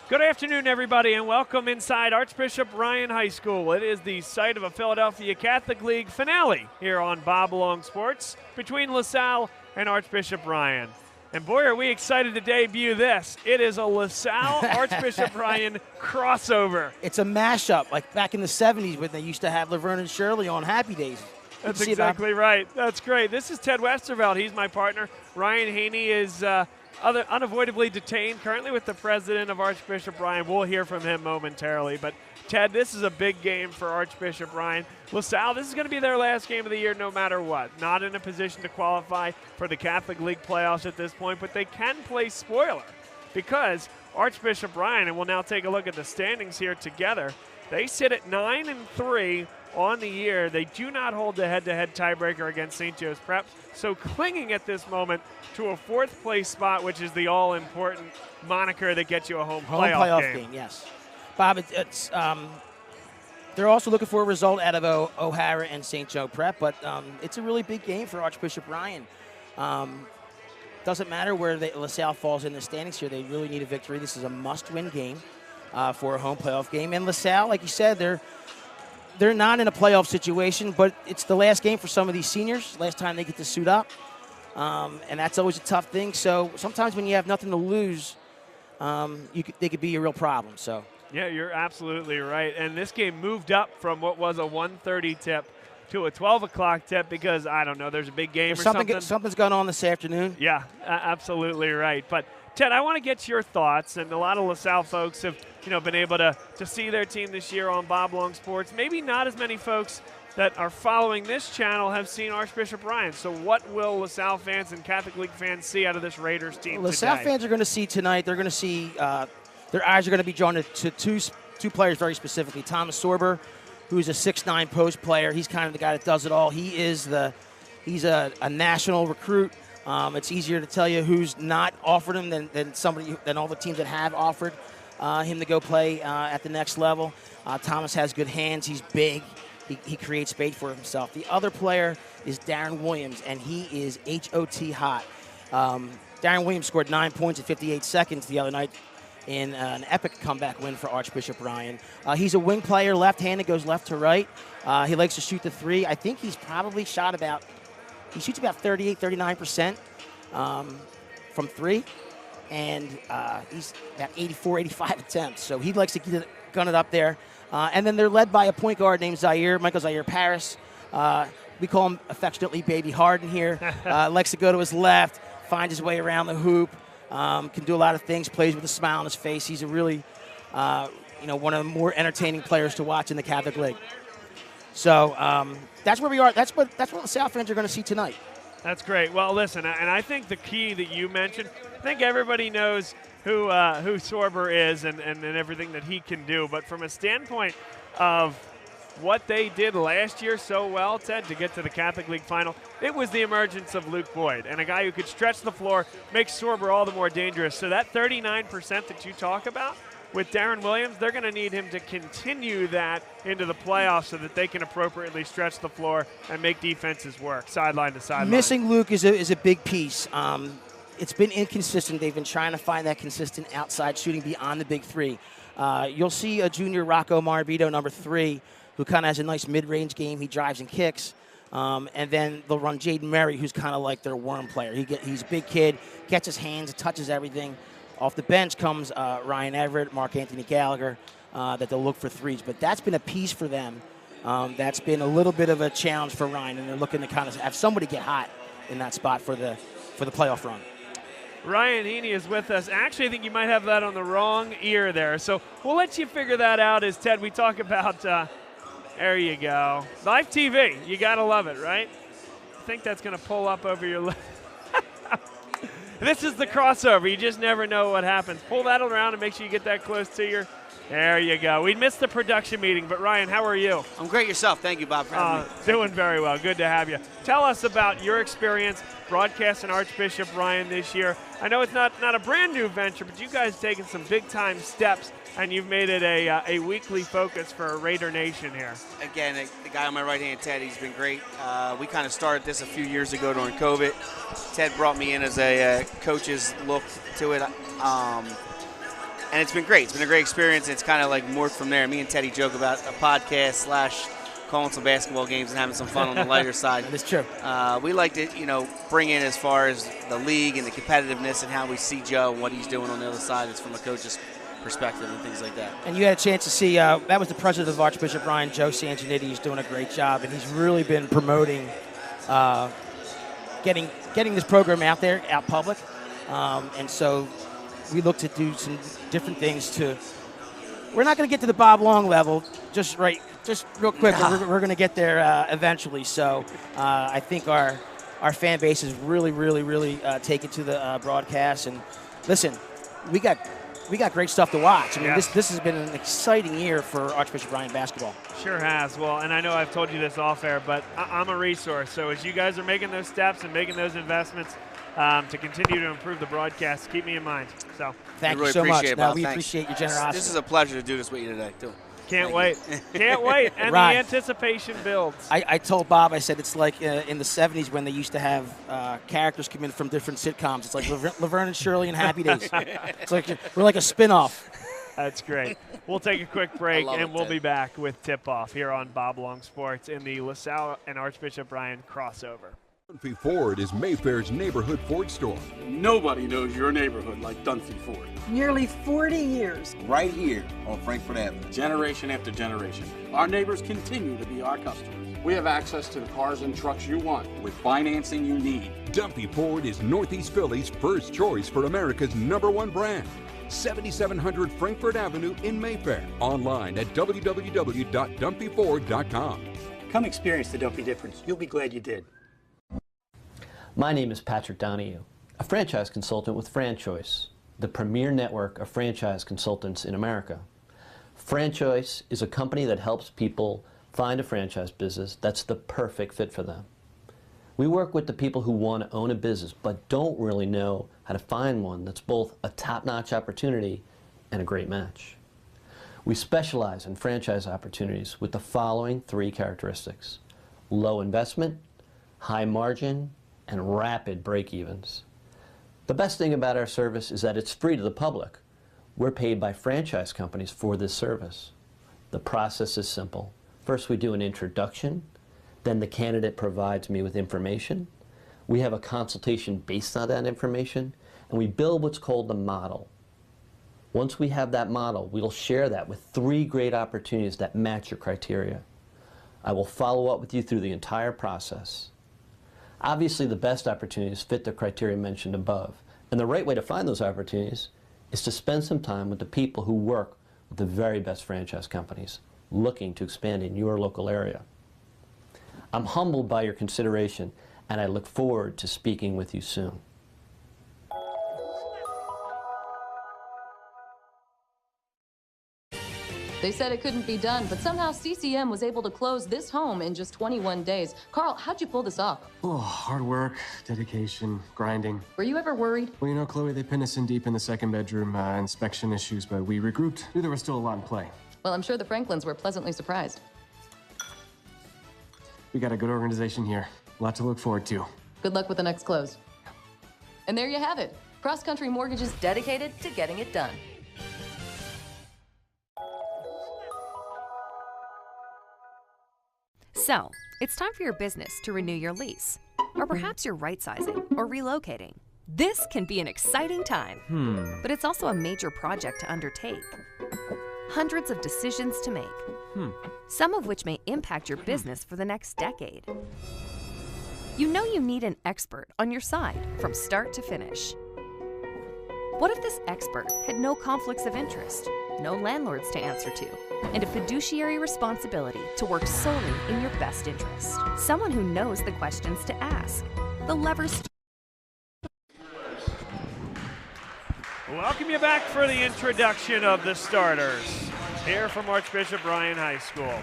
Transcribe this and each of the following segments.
Good afternoon, everybody, and welcome inside Archbishop Ryan High School. It is the site of a Philadelphia Catholic League finale here on Bob Along Sports between LaSalle and Archbishop Ryan. And boy, are we excited to debut this. It is a LaSalle Archbishop Ryan crossover. It's a mashup, like back in the 70s when they used to have Laverne and Shirley on Happy Days. That's exactly right. That's great. This is Ted Westerveld. He's my partner. Ryan Haney is unavoidably detained currently with the president of Archbishop Ryan. We'll hear from him momentarily. But, Ted, this is a big game for Archbishop Ryan. LaSalle, this is going to be their last game of the year no matter what. Not in a position to qualify for the Catholic League playoffs at this point, but they can play spoiler because Archbishop Ryan, and we'll now take a look at the standings here together, they sit at 9-3 on the year. They do not hold the head-to-head tiebreaker against St. Joe's Prep, so clinging at this moment to a fourth-place spot, which is the all-important moniker that gets you a home playoff game. Yes. Bob, they're also looking for a result out of O'Hara and St. Joe Prep, but it's a really big game for Archbishop Ryan. Doesn't matter where LaSalle falls in the standings here. They really need a victory. This is a must-win game for a home playoff game. And LaSalle, like you said, they're not in a playoff situation, but it's the last game for some of these seniors, last time they get to suit up. And that's always a tough thing. So sometimes when you have nothing to lose, they could be a real problem. So. Yeah, you're absolutely right. And this game moved up from what was a 1:30 tip to a 12 o'clock tip because, I don't know, there's a big game or something. Something's going on this afternoon. Yeah, absolutely right. But, Ted, I want to get your thoughts, and a lot of LaSalle folks have been able to see their team this year on Bob Long Sports. Maybe not as many folks that are following this channel have seen Archbishop Ryan. So what will LaSalle fans and Catholic League fans see out of this Raiders team LaSalle today? fans are going to see tonight, they're going to see their eyes are going to be drawn to two players very specifically. Thomas Sorber, who's a 6'9" post player. He's kind of the guy that does it all. He's a national recruit. It's easier to tell you who's not offered him than all the teams that have offered him to go play at the next level. Thomas has good hands. He's big. He creates space for himself. The other player is Darren Williams, and he is HOT hot. Darren Williams scored 9 points in 58 seconds the other night in an epic comeback win for Archbishop Ryan. He's a wing player, left-handed, goes left to right. He likes to shoot the three. I think he's probably he shoots about 38, 39% from three, and he's about 84, 85 attempts. So he likes to gun it up there. And then they're led by a point guard named Michael Zaire Paris. We call him affectionately Baby Harden here. Likes to go to his left, finds his way around the hoop, can do a lot of things, plays with a smile on his face. He's a really, one of the more entertaining players to watch in the Catholic League. So that's where we are. That's what the South fans are going to see tonight. That's great. Well, listen, and I think the key that you mentioned, I think everybody knows who Sorber is and everything that he can do. But from a standpoint of what they did last year so well, Ted, to get to the Catholic League final, it was the emergence of Luke Boyd, and a guy who could stretch the floor, make Sorber all the more dangerous. So that 39% that you talk about with Darren Williams, they're going to need him to continue that into the playoffs so that they can appropriately stretch the floor and make defenses work sideline to sideline. Missing Luke is a big piece. It's been inconsistent. They've been trying to find that consistent outside shooting beyond the big three. You'll see a junior Rocco Marabito, number 3, who kind of has a nice mid-range game. He drives and kicks. And then they'll run Jaden Murray, who's kind of like their worm player. He's a big kid, gets his hands, touches everything. Off the bench comes Ryan Everett, Mark Anthony Gallagher, that they'll look for threes. But that's been a piece for them. That's been a little bit of a challenge for Ryan, and they're looking to kind of have somebody get hot in that spot for the playoff run. Ryan Heaney is with us. Actually, I think you might have that on the wrong ear there. So we'll let you figure that out as, Ted, we talk about, there you go. Live TV, you got to love it, right? I think that's going to pull up over your lip. This is the crossover. You just never know what happens. Pull that around and make sure you get that close to your. There you go. We missed the production meeting, but Ryan, how are you? I'm great yourself. Thank you, Bob, for having me. Doing very well. Good to have you. Tell us about your experience broadcasting Archbishop Ryan this year. I know it's not a brand new venture, but you guys taken some big time steps, and you've made it a weekly focus for Raider Nation here. Again, the guy on my right hand, Ted, he's been great. We kind of started this a few years ago during COVID. Ted brought me in as a coach's look to it. and it's been great. It's been a great experience. It's kind of like morphed from there. Me and Teddy joke about a podcast / calling some basketball games and having some fun on the lighter side. That's true. We like to, bring in as far as the league and the competitiveness and how we see Joe and what he's doing on the other side. It's from a coach's perspective and things like that. And you had a chance to see, that was the president of Archbishop Ryan, Joe Sanginetti. He's doing a great job, and he's really been promoting getting this program out there, out public. And so we look to do some different things to, we're not going to get to the Bob Long level just real quick. We're going to get there eventually. So I think our fan base is really taken to the broadcast. And listen, we got great stuff to watch. I mean, this has been an exciting year for Archbishop Ryan basketball. Sure has. Well, and I know I've told you this off air, but I'm a resource. So as you guys are making those steps and making those investments to continue to improve the broadcast, keep me in mind. So thank really you so much. Bob. We appreciate your generosity. This is a pleasure to do this with you today, too. Can't wait. Can't wait. And right. The anticipation builds. I told Bob, I said it's like in the 70s when they used to have characters come in from different sitcoms. It's like Laverne and Shirley and Happy Days. It's like we're like a spin-off. That's great. We'll take a quick break, and we'll Ted. be back with Tip-Off here on Bob Long Sports in the LaSalle and Archbishop Ryan crossover. Dunphy Ford is Mayfair's neighborhood Ford store. Nobody knows your neighborhood like Dunphy Ford. Nearly 40 years. Right here on Frankfurt Avenue. Generation after generation. Our neighbors continue to be our customers. We have access to the cars and trucks you want with financing you need. Dunphy Ford is Northeast Philly's first choice for America's #1 brand. 7700 Frankfurt Avenue in Mayfair. Online at www.dunphyford.com. Come experience the Dunphy difference. You'll be glad you did. My name is Patrick Donahue, a franchise consultant with FranChoice, the premier network of franchise consultants in America. FranChoice is a company that helps people find a franchise business that's the perfect fit for them. We work with the people who want to own a business but don't really know how to find one that's both a top-notch opportunity and a great match. We specialize in franchise opportunities with the following 3 characteristics: low investment, high margin, and rapid break-evens. The best thing about our service is that it's free to the public. We're paid by franchise companies for this service. The process is simple. First, we do an introduction. Then the candidate provides me with information. We have a consultation based on that information, and we build what's called the model. Once we have that model, we'll share that with 3 great opportunities that match your criteria. I will follow up with you through the entire process. Obviously, the best opportunities fit the criteria mentioned above, and the right way to find those opportunities is to spend some time with the people who work with the very best franchise companies looking to expand in your local area. I'm humbled by your consideration, and I look forward to speaking with you soon. They said it couldn't be done, but somehow CCM was able to close this home in just 21 days. Carl, how'd you pull this off? Oh, hard work, dedication, grinding. Were you ever worried? Well, you know, Chloe, they pinned us in deep in the second bedroom, inspection issues, but we regrouped. Knew there was still a lot in play. Well, I'm sure the Franklins were pleasantly surprised. We got a good organization here. A lot to look forward to. Good luck with the next close. And there you have it. Cross Country Mortgage is dedicated to getting it done. So, it's time for your business to renew your lease. Or perhaps you're right-sizing or relocating. This can be an exciting time, but it's also a major project to undertake. Hundreds of decisions to make, some of which may impact your business for the next decade. You know you need an expert on your side from start to finish. What if this expert had no conflicts of interest, no landlords to answer to, and a fiduciary responsibility to work solely in your best interest? Someone who knows the questions to ask, the levers to... Welcome you back for the introduction of the starters here from Archbishop Ryan High School.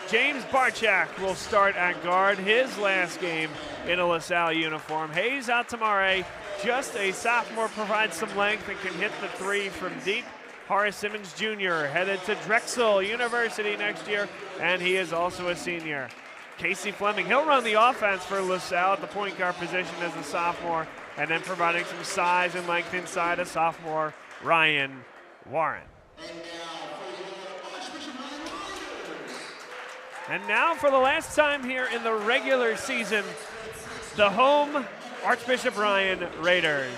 James Barchak will start at guard, his last game in a LaSalle uniform. Hayes Atamare, just a sophomore, provides some length and can hit the 3 from deep. Horace Simmons Jr. headed to Drexel University next year, and he is also a senior. Casey Fleming, he'll run the offense for LaSalle at the point guard position as a sophomore, and then providing some size and length inside a sophomore, Ryan Warren. And now for the last time here in the regular season, the home Archbishop Ryan Raiders.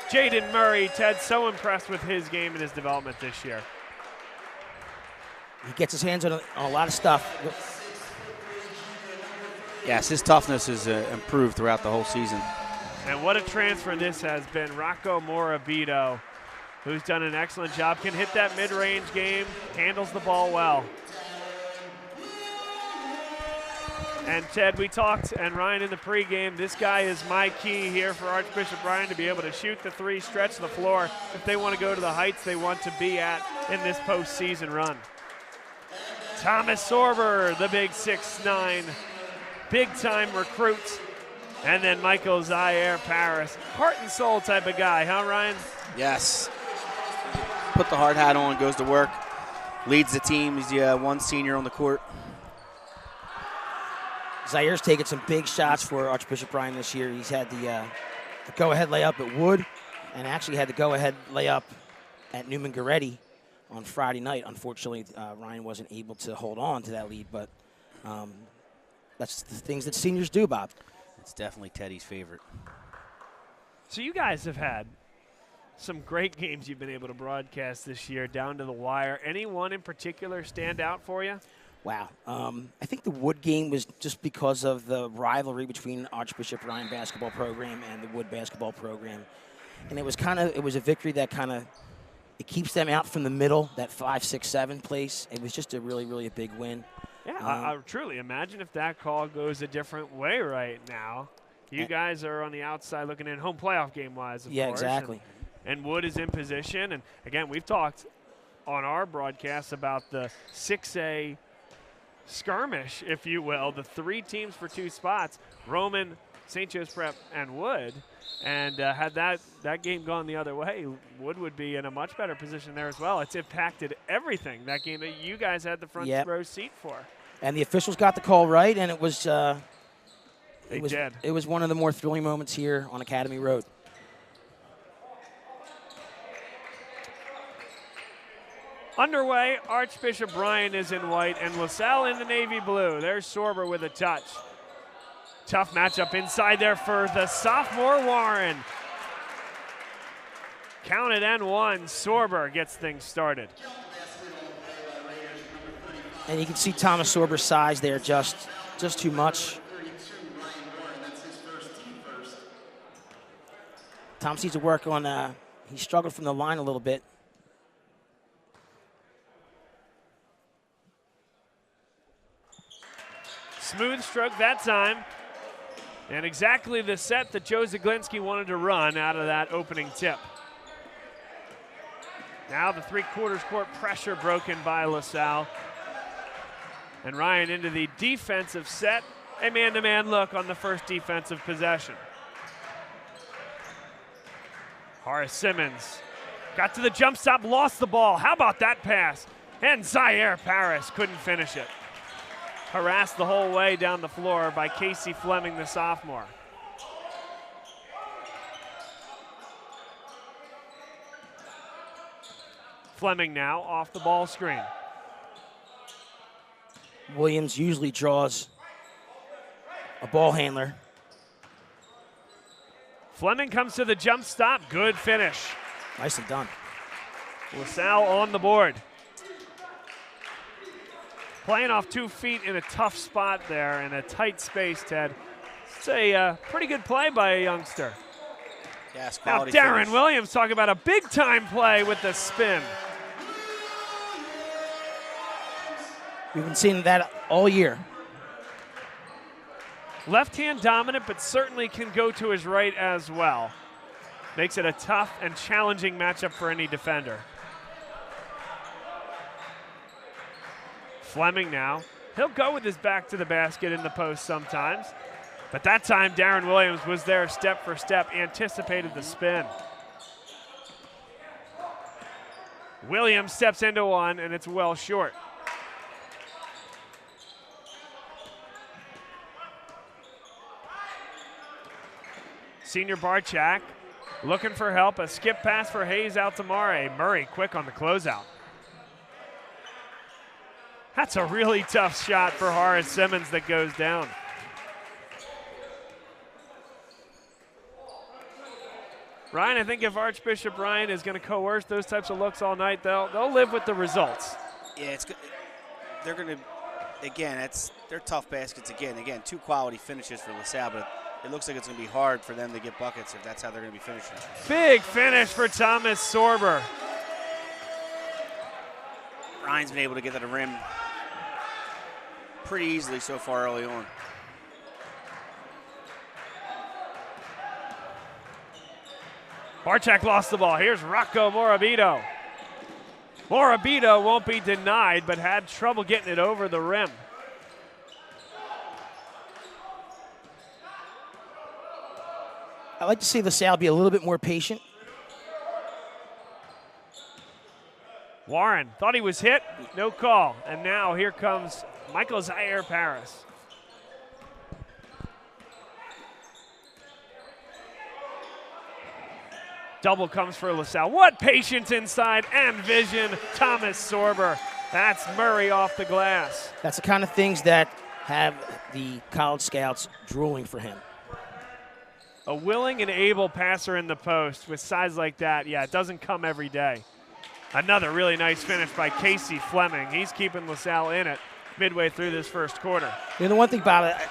Jaden Murray, Ted, so impressed with his game and his development this year. He gets his hands on a lot of stuff. Yes, his toughness has improved throughout the whole season. And what a transfer this has been. Rocco Morabito, who's done an excellent job, can hit that mid-range game, handles the ball well. And Ted, we talked, and Ryan in the pregame, this guy is my key here for Archbishop Ryan to be able to shoot the three, stretch the floor if they want to go to the heights they want to be at in this postseason run. Thomas Sorber, the big 6'9", big-time recruit. And then Michael Zaire Paris, heart and soul type of guy, huh, Ryan? Yes. Put the hard hat on, goes to work, leads the team. He's the one senior on the court. Zaire's taken some big shots for Archbishop Ryan this year. He's had the go-ahead layup at Wood and actually had the go-ahead layup at Newman Goretti on Friday night. Unfortunately, Ryan wasn't able to hold on to that lead, but that's the things that seniors do, Bob. It's definitely Teddy's favorite. So you guys have had some great games you've been able to broadcast this year down to the wire. Any one in particular stand out for you? Wow. I think the Wood game was just because of the rivalry between Archbishop Ryan basketball program and the Wood basketball program. And it was a victory that it keeps them out from the middle, that 5, 6, 7 place. It was just a really, really a big win. Yeah, I truly imagine if that call goes a different way right now. You guys are on the outside looking in, home playoff game-wise, of course. Yeah, exactly. And Wood is in position. And, again, we've talked on our broadcast about the 6A skirmish, if you will, the 3 teams for 2 spots, Roman, St. Joe's Prep, and Wood. And had that game gone the other way, Wood would be in a much better position there as well. It's impacted everything, that game that you guys had the front row seat for. And the officials got the call right, and it was did. It was one of the more thrilling moments here on Academy Road. Underway, Archbishop Ryan is in white and LaSalle in the navy blue. There's Sorber with a touch. Tough matchup inside there for the sophomore Warren. Counted and one. Sorber gets things started. And you can see Thomas Sorber's size there, just too much. Thomas needs to work on, he struggled from the line a little bit. Smooth stroke that time. And exactly the set that Joe Zaglinski wanted to run out of that opening tip. Now the three-quarters court pressure broken by LaSalle. And Ryan into the defensive set. A man-to-man look on the first defensive possession. Horace Simmons got to the jump stop, lost the ball. How about that pass? And Zaire Paris couldn't finish it. Harassed the whole way down the floor by Casey Fleming, the sophomore. Fleming now off the ball screen. Williams usually draws a ball handler. Fleming comes to the jump stop. Good finish. Nicely done. LaSalle on the board. Playing off 2 feet in a tough spot there in a tight space, Ted. It's a pretty good play by a youngster. Yes, now Darren finish. Williams talking about a big-time play with the spin. We've been seeing that all year. Left-hand dominant, but certainly can go to his right as well. Makes it a tough and challenging matchup for any defender. Fleming now. He'll go with his back to the basket in the post sometimes. But that time, Darren Williams was there step for step, anticipated the spin. Williams steps into one, and it's well short. Senior Barchak looking for help. A skip pass for Hayes out to Murray. Murray quick on the closeout. That's a really tough shot for Horace Simmons that goes down. Ryan, I think if Archbishop Ryan is going to coerce those types of looks all night, they'll live with the results. Yeah, it's good. They're going to, again, they're tough baskets again. Again, 2 quality finishes for LaSalle, but it looks like it's going to be hard for them to get buckets if that's how they're going to be finishing. Big finish for Thomas Sorber. Ryan's been able to get to the rim pretty easily so far early on. Barczak lost the ball. Here's Rocco Morabito. Morabito won't be denied, but had trouble getting it over the rim. I'd like to see LaSalle be a little bit more patient. Warren thought he was hit, no call. And now here comes Michael Zaire Paris. Double comes for LaSalle. What patience inside and vision. Thomas Sorber. That's Murray off the glass. That's the kind of things that have the college scouts drooling for him. A willing and able passer in the post with size like that, yeah, it doesn't come every day. Another really nice finish by Casey Fleming. He's keeping LaSalle in it midway through this first quarter. You know, the one thing about it,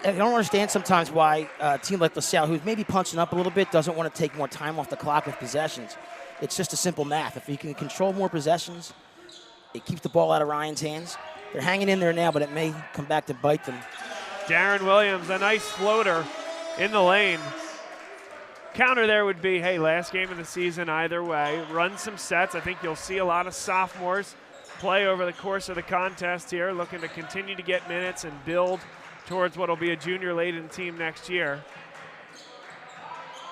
I don't understand sometimes why a team like LaSalle, who's maybe punching up a little bit, doesn't want to take more time off the clock with possessions. It's just a simple math. If you can control more possessions, it keeps the ball out of Ryan's hands. They're hanging in there now, but it may come back to bite them. Darren Williams, a nice floater in the lane. Counter there would be, hey, last game of the season either way. Run some sets. I think you'll see a lot of sophomores play over the course of the contest here, looking to continue to get minutes and build towards what will be a junior-laden team next year.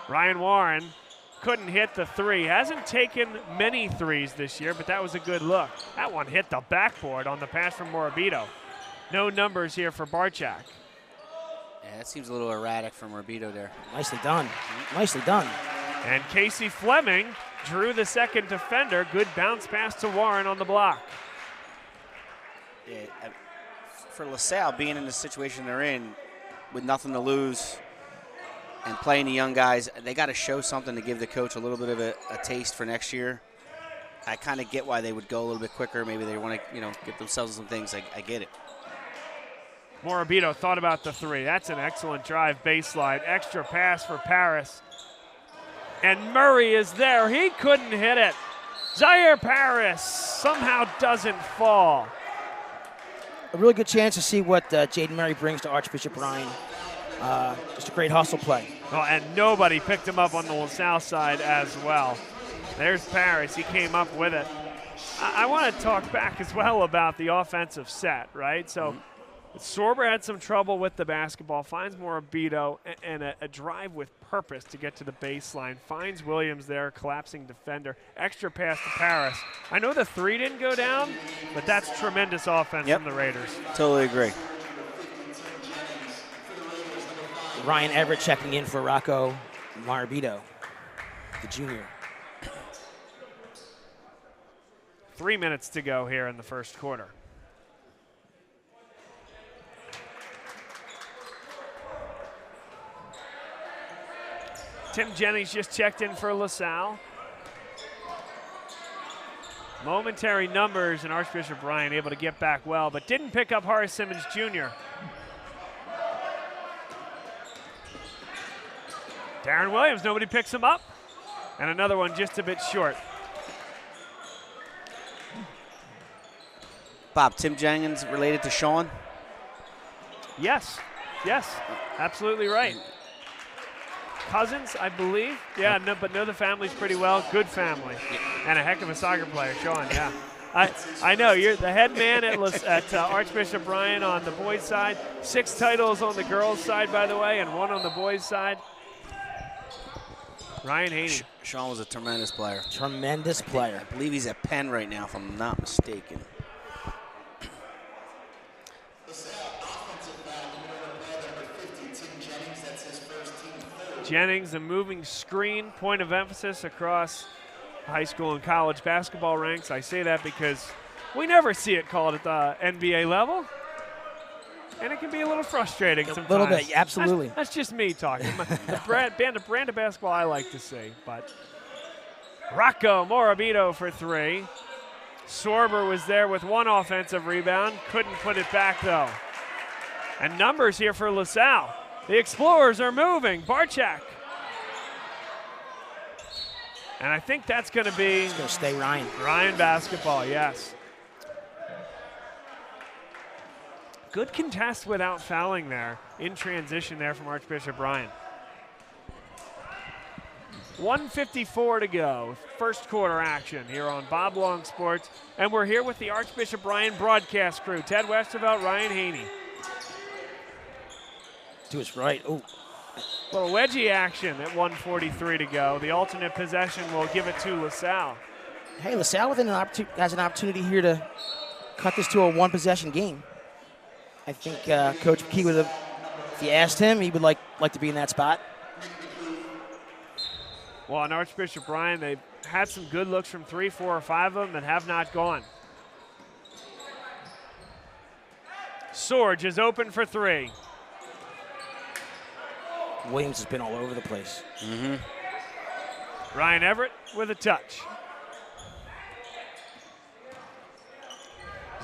Ryan Warren couldn't hit the three. Hasn't taken many threes this year, but that was a good look. That one hit the backboard on the pass from Morabito. No numbers here for Barczak. Yeah, that seems a little erratic from Morabito there. Nicely done. Nicely done. And Casey Fleming drew the second defender. Good bounce pass to Warren on the block. Yeah, for LaSalle, being in the situation they're in with nothing to lose and playing the young guys, they got to show something to give the coach a little bit of a taste for next year. I kind of get why they would go a little bit quicker. Maybe they want to, get themselves some things. I get it. Morabito thought about the three. That's an excellent drive baseline. Extra pass for Paris. And Murray is there. He couldn't hit it. Zaire Paris somehow doesn't fall. A really good chance to see what Jaden Murray brings to Archbishop Ryan. Just a great hustle play. Oh, and nobody picked him up on the LaSalle side as well. There's Paris. He came up with it. I want to talk back as well about the offensive set, right? So Sorber had some trouble with the basketball, finds Morabito, and a drive with purpose to get to the baseline. Finds Williams there, collapsing defender. Extra pass to Paris. I know the three didn't go down, but that's tremendous offense from the Raiders. Totally agree. Ryan Everett checking in for Rocco Morabito, the junior. 3 minutes to go here in the first quarter. Tim Jennings just checked in for LaSalle. Momentary numbers, and Archbishop Ryan able to get back well, but didn't pick up Horace Simmons Jr. Darren Williams, nobody picks him up. And another one just a bit short. Bob, Tim Jennings related to Sean? Yes, absolutely right. Cousins, I believe. Yeah, but know the family's pretty well. Good family. And a heck of a soccer player, Sean, yeah. I know, you're the head man at Archbishop Ryan on the boys' side. 6 titles on the girls' side, by the way, and 1 on the boys' side. Ryan Haney. Sean was a tremendous player. Tremendous player. I believe he's at Penn right now, if I'm not mistaken. Jennings, a moving screen, point of emphasis across high school and college basketball ranks. I say that because we never see it called at the NBA level. And it can be a little frustrating sometimes. A little bit, absolutely. That's just me talking. The brand of basketball I like to see. But Rocco Morabito for three. Sorber was there with one offensive rebound. Couldn't put it back, though. And numbers here for LaSalle. The Explorers are moving. Barczak. And I think that's going to be... It's going to stay Ryan. Ryan basketball, yes. Good contest without fouling there. In transition there from Archbishop Ryan. 1:54 to go. First quarter action here on Bob Long Sports. And we're here with the Archbishop Ryan broadcast crew. Ted Westervelt, Ryan Haney. To his right. Oh. Little wedgie action at 1:43 to go. The alternate possession will give it to LaSalle. Hey, LaSalle has an opportunity here to cut this to a one-possession game. I think Coach McKee would have, if you asked him, he would like to be in that spot. Well, on Archbishop Ryan, they've had some good looks from 3, 4, or 5 of them that have not gone. Sorge is open for 3. Williams has been all over the place. Ryan Everett with a touch.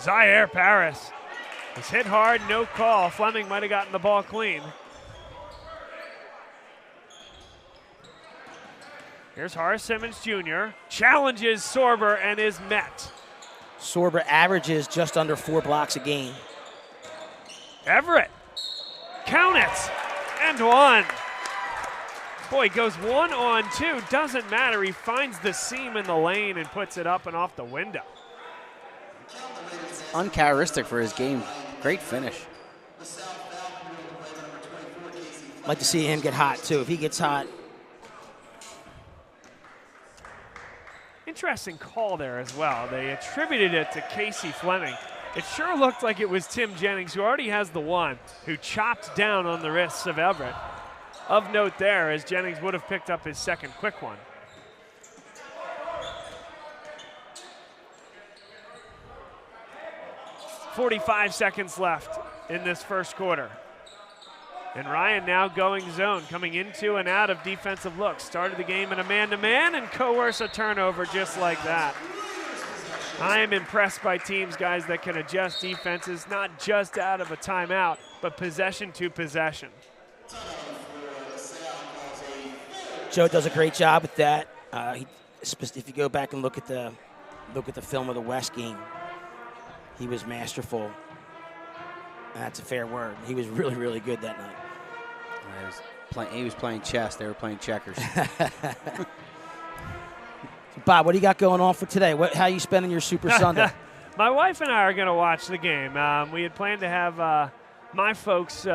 Zaire Paris was hit hard, no call. Fleming might have gotten the ball clean. Here's Horace Simmons Jr. Challenges Sorber and is met. Sorber averages just under 4 blocks a game. Everett, count it, and 1. Boy, goes 1 on 2, doesn't matter. He finds the seam in the lane and puts it up and off the window. Uncharacteristic for his game. Great finish. Like to see him get hot, too. If he gets hot. Interesting call there as well. They attributed it to Casey Fleming. It sure looked like it was Tim Jennings, who already has the one, who chopped down on the wrists of Everett. Of note there, as Jennings would have picked up his second quick one. .45 seconds left in this first quarter. And Ryan now going zone, coming into and out of defensive looks. Started the game in a man-to-man and coerce a turnover just like that. I am impressed by teams, guys, that can adjust defenses, not just out of a timeout, but possession to possession. Joe does a great job with that. If you go back and look at the film of the West game, he was masterful. That's a fair word. He was really, really good that night. He was playing chess. They were playing checkers. Bob, what do you got going on for today? How are you spending your Super Sunday? My wife and I are going to watch the game. We had planned to have my folks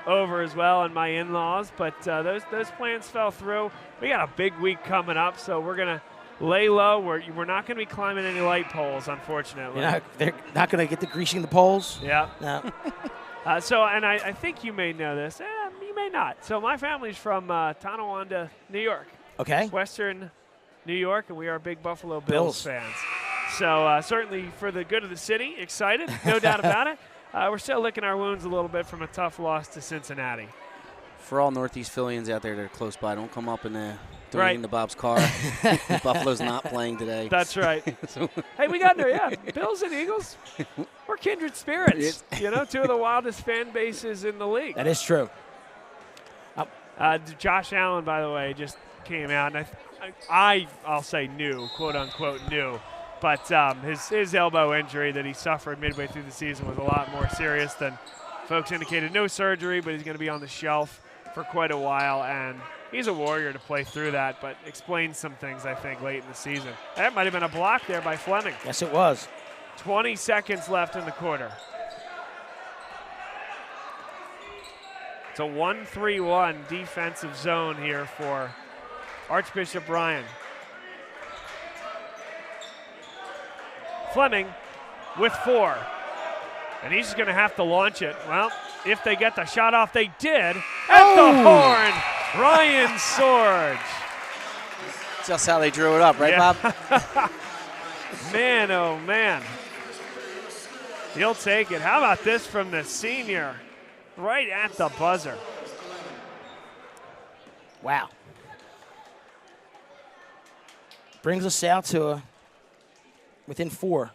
over as well and my in-laws, but those plans fell through. We got a big week coming up, so we're going to lay low. We're not going to be climbing any light poles, unfortunately. They're not going to get the greasing the poles? Yeah. No. And I think you may know this. You may not. So my family's from Tonawanda, New York. Okay. Western New York, and we are big Buffalo Bills fans. So certainly for the good of the city, excited, no doubt about it. We're still licking our wounds a little bit from a tough loss to Cincinnati. For all Northeast Phillians out there that are close by, don't come up and right into Bob's car. Buffalo's not playing today. That's right. Hey, we got there, yeah. Bills and Eagles, we're kindred spirits. Two of the wildest fan bases in the league. That is true. Josh Allen, by the way, just came out, and I'll say new, quote unquote new, but his elbow injury that he suffered midway through the season was a lot more serious than folks indicated. No surgery, but he's going to be on the shelf for quite a while, and he's a warrior to play through that, but explains some things, I think, late in the season. That might have been a block there by Fleming. Yes, it was. 20 seconds left in the quarter. It's a 1-3-1 defensive zone here for Archbishop Ryan. Fleming with 4. And he's just going to have to launch it. Well, if they get the shot off, they did. At the horn Ryan Sorge. That's how Salle drew it up, right, Yeah. Bob? Man, oh, man. He'll take it. How about this from the senior? Right at the buzzer. Wow. Brings us out to within 4.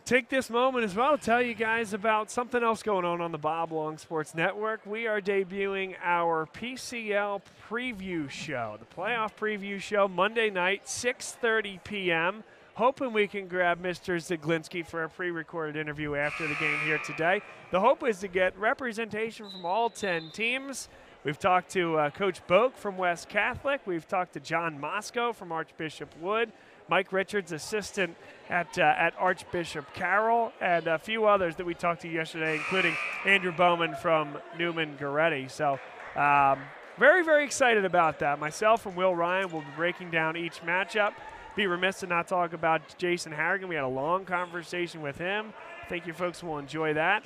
Take this moment as well to tell you guys about something else going on the Bob Long Sports Network. We are debuting our PCL preview show, the playoff preview show, Monday night, 6:30 p.m. Hoping we can grab Mr. Zaglinski for a pre-recorded interview after the game here today. The hope is to get representation from all 10 teams. We've talked to Coach Boak from West Catholic. We've talked to John Moscow from Archbishop Wood. Mike Richards, assistant at Archbishop Carroll, and a few others that we talked to yesterday, including Andrew Bowman from Newman Goretti. So very, very excited about that. Myself and Will Ryan will be breaking down each matchup. Be remiss to not talk about Jason Harrigan. We had a long conversation with him. I think you folks will enjoy that.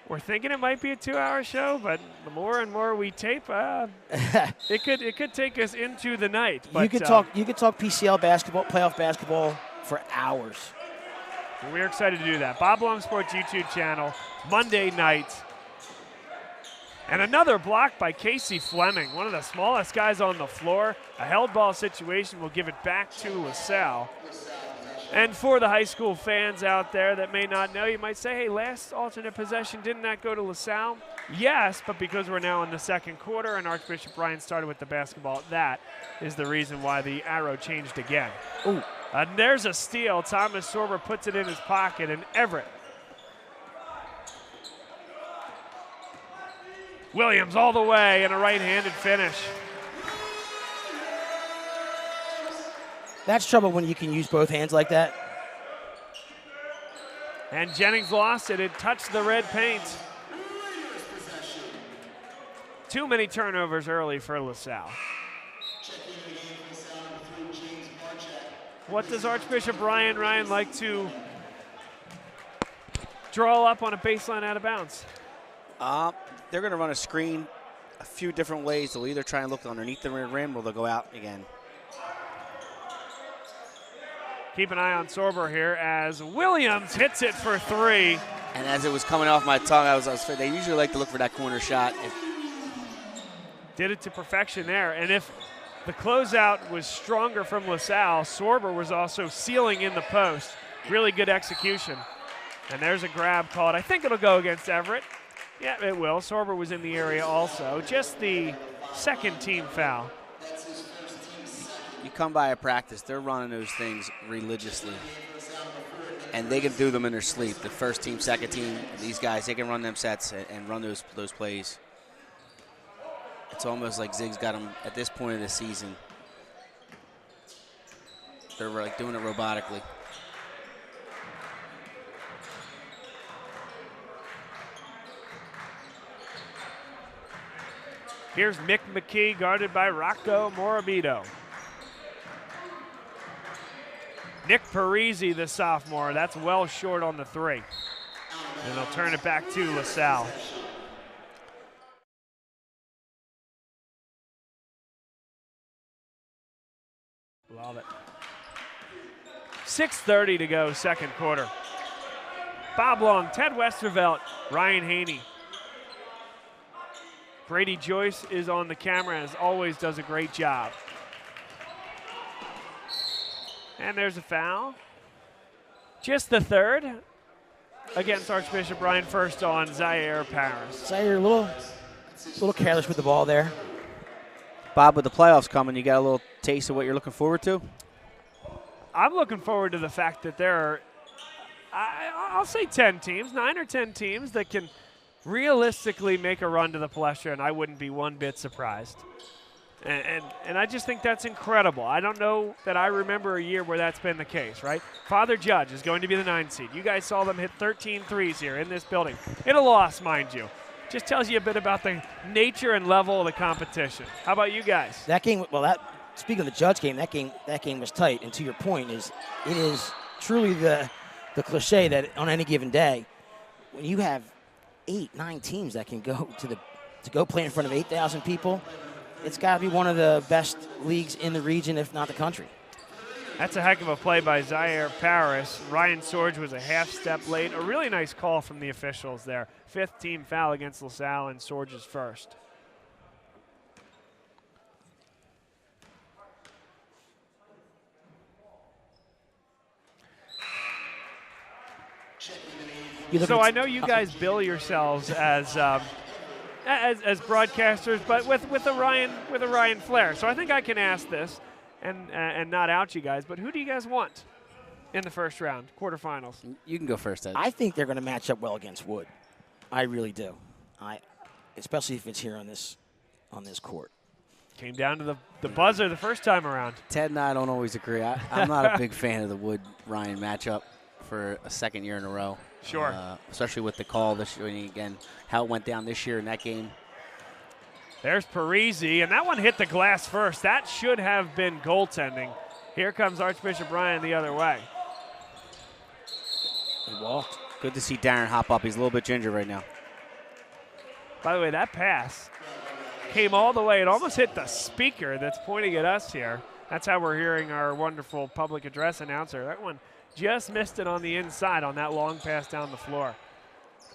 We're thinking it might be a 2-hour show, but the more and more we tape, it could take us into the night. But, you could talk PCL basketball, playoff basketball for hours. We're excited to do that. Bob Long Sports YouTube channel, Monday night. And another block by Casey Fleming, one of the smallest guys on the floor. A held ball situation will give it back to LaSalle. And for the high school fans out there that may not know, you might say, hey, last alternate possession, didn't that go to LaSalle? Yes, but because we're now in the second quarter and Archbishop Ryan started with the basketball, that is the reason why the arrow changed again. Ooh. And there's a steal. Thomas Sorber puts it in his pocket, and Everett Williams all the way and a right-handed finish. That's trouble when you can use both hands like that. And Jennings lost it. It touched the red paint. Too many turnovers early for LaSalle. What does Archbishop Ryan like to draw up on a baseline out of bounds? They're going to run a screen a few different ways. They'll either try and look underneath the rim or they'll go out again. Keep an eye on Sorber here as Williams hits it for 3. And as it was coming off my tongue, they usually like to look for that corner shot. Did it to perfection there. And if the closeout was stronger from LaSalle, Sorber was also sealing in the post. Really good execution. And there's a grab called. I think it'll go against Everett. Yeah, it will. Sorber was in the area also. Just the second team foul. You come by a practice, they're running those things religiously. And they can do them in their sleep. The first team, second team, these guys, they can run them sets and run those plays. It's almost like Zig's got them at this point of the season. They're like doing it robotically. Here's Mick McKee guarded by Rocco Morabito. Nick Parisi, the sophomore, that's well short on the 3. And they'll turn it back to LaSalle. Love it. 6:30 to go, second quarter. Bob Long, Ted Westervelt, Ryan Haney. Brady Joyce is on the camera, as always, does a great job. And there's a foul. Just the third against Archbishop Ryan, first on Zaire Paris. Zaire a little careless with the ball there. Bob, with the playoffs coming, you got a little taste of what you're looking forward to? I'm looking forward to the fact that there are, I'll say 10 teams, 9 or 10 teams that can realistically make a run to the Palestra, and I wouldn't be one bit surprised. And I just think that's incredible. I don't know that I remember a year where that's been the case, right? Father Judge is going to be the 9 seed. You guys saw them hit 13 threes here in this building. In a loss, mind you. Just tells you a bit about the nature and level of the competition. How about you guys? That game, speaking of the Judge game, that game was tight. And to your point, it is truly the cliche that on any given day, when you have 8, 9 teams that can go to to go play in front of 8,000 people, it's got to be one of the best leagues in the region, if not the country. That's a heck of a play by Zaire Paris. Ryan Sorge was a half step late. A really nice call from the officials there. 5th team foul against LaSalle, and Sorge's first. So I know you guys bill yourselves as broadcasters, but with a Ryan flair. So I think I can ask this and not out you guys. But who do you guys want in the first round, quarterfinals? You can go first, Ed. I think they're going to match up well against Wood. I really do. Especially if it's here on this court. Came down to the buzzer the first time around. Ted and I don't always agree. I'm not a big fan of the Wood-Ryan matchup for a second year in a row. Sure. Especially with the call this year, again, how it went down this year in that game. There's Parisi, and that one hit the glass first. That should have been goaltending. Here comes Archbishop Ryan the other way. He walked. Good to see Darren hop up. He's a little bit ginger right now. By the way, that pass came all the way. It almost hit the speaker that's pointing at us here. That's how we're hearing our wonderful public address announcer. That one just missed it on the inside on that long pass down the floor.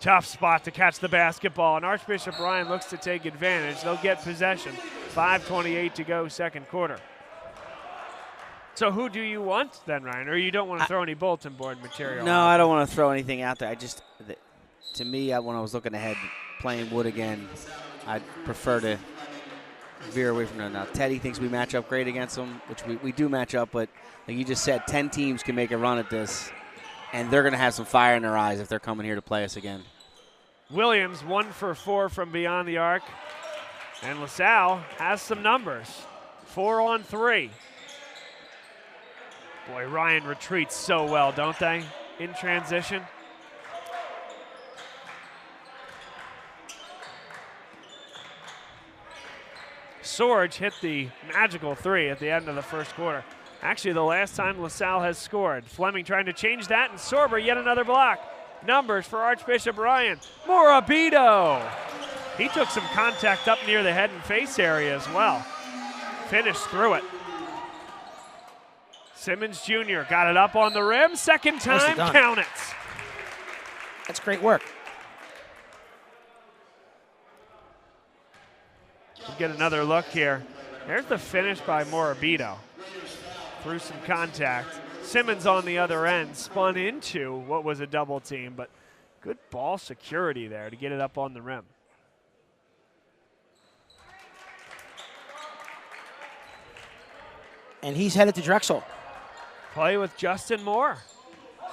Tough spot to catch the basketball, and Archbishop Ryan looks to take advantage. They'll get possession. 5:28 to go, second quarter. So who do you want then, Ryan? Or you don't want to throw any bulletin board material? No, I don't want to throw anything out there. To me, when I was looking ahead, playing Wood again, I'd prefer to veer away from that. Now, Teddy thinks we match up great against them, which we do match up, but like you just said, 10 teams can make a run at this, and they're going to have some fire in their eyes if they're coming here to play us again. Williams 1 for 4 from beyond the arc, and LaSalle has some numbers. 4 on 3. Boy, Ryan retreats so well, don't they, in transition? Sorge hit the magical 3 at the end of the first quarter. Actually, the last time LaSalle has scored. Fleming trying to change that, and Sorber yet another block. Numbers for Archbishop Ryan. Morabito. He took some contact up near the head and face area as well. Finished through it. Simmons Jr. got it up on the rim. Second time, count it. That's great work. We'll get another look here. There's the finish by Morabito. Through some contact. Simmons on the other end spun into what was a double team, but good ball security there to get it up on the rim. And he's headed to Drexel. Play with Justin Moore,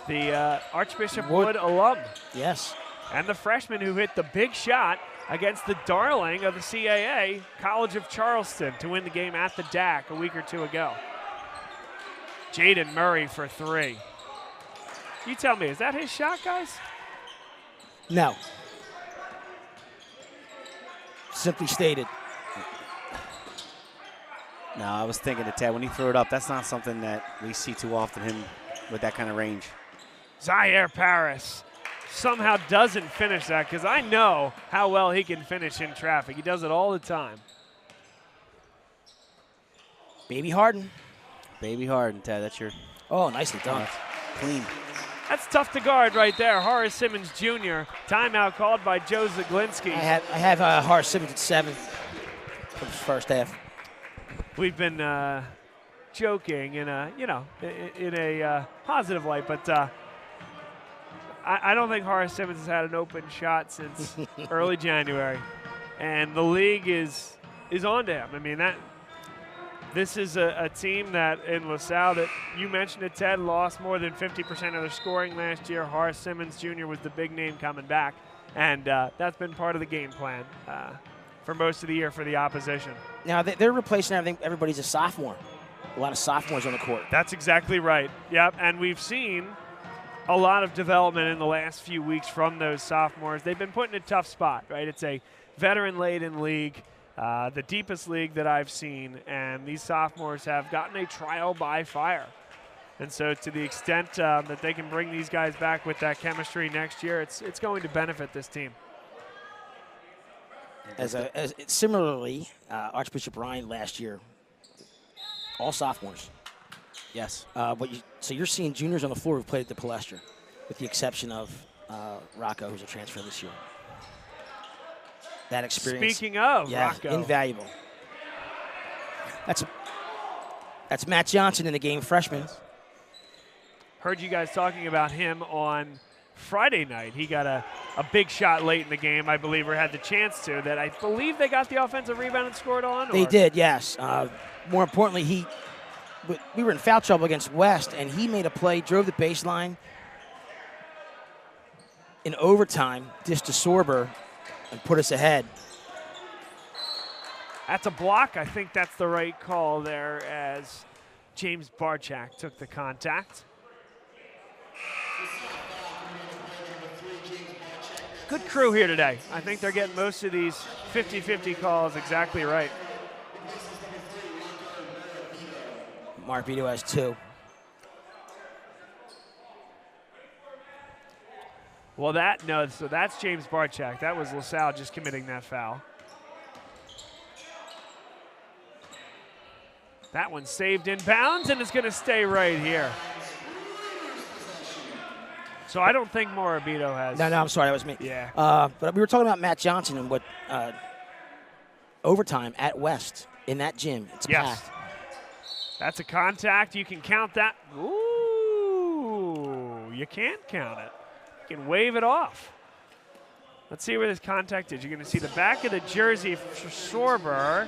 the Archbishop Wood alum. Yes. And the freshman who hit the big shot against the darling of the CAA, College of Charleston, to win the game at the DAC a week or two ago. Jaden Murray for 3. You tell me, is that his shot, guys? No. Simply stated. No, I was thinking to Ted, when he threw it up, that's not something that we see too often, him with that kind of range. Zaire Paris somehow doesn't finish that, because I know how well he can finish in traffic. He does it all the time. Baby Harden. Baby Harden, Ted, that's your... Oh, nicely done. Clean. That's tough to guard right there. Horace Simmons Jr. Timeout called by Joe Zaglinski. I have Horace Simmons at 7 for the first half. We've been joking in a positive light, but I don't think Horace Simmons has had an open shot since early January, and the league is on to him. I mean, this is a team that in LaSalle that you mentioned it, Ted, lost more than 50% of their scoring last year. Horace Simmons Jr. was the big name coming back, and that's been part of the game plan for most of the year for the opposition. Now, they're replacing everything. Everybody's a sophomore. A lot of sophomores on the court. That's exactly right. Yep, and we've seen a lot of development in the last few weeks from those sophomores. They've been put in a tough spot, right? It's a veteran-laden league, the deepest league that I've seen, and these sophomores have gotten a trial by fire. And so to the extent that they can bring these guys back with that chemistry next year, it's going to benefit this team. Similarly, Archbishop Ryan last year, all sophomores. Yes. So you're seeing juniors on the floor who played at the Palestra, with the exception of Rocco, who's a transfer this year. That experience. Speaking of yeah, Rocco. Invaluable. That's Matt Johnson in the game, freshman. Heard you guys talking about him on Friday night. He got a big shot late in the game, I believe, or had the chance to, that I believe they got the offensive rebound and scored on? They did, yes. More importantly, we were in foul trouble against West, and he made a play, drove the baseline in overtime, dished to Sorber, and put us ahead. That's a block. I think that's the right call there as James Barchak took the contact. Good crew here today. I think they're getting most of these 50-50 calls exactly right. Mark Vito has 2. Well, so that's James Barchak. That was LaSalle just committing that foul. That one saved in bounds, and it's going to stay right here. So I don't think Morabito has. No, I'm sorry, that was me. Yeah. But we were talking about Matt Johnson and what overtime at West in that gym. It's packed. That's a contact. You can count that. Ooh, you can't count it. You can wave it off. Let's see where this contact is. You're going to see the back of the jersey for Sorber.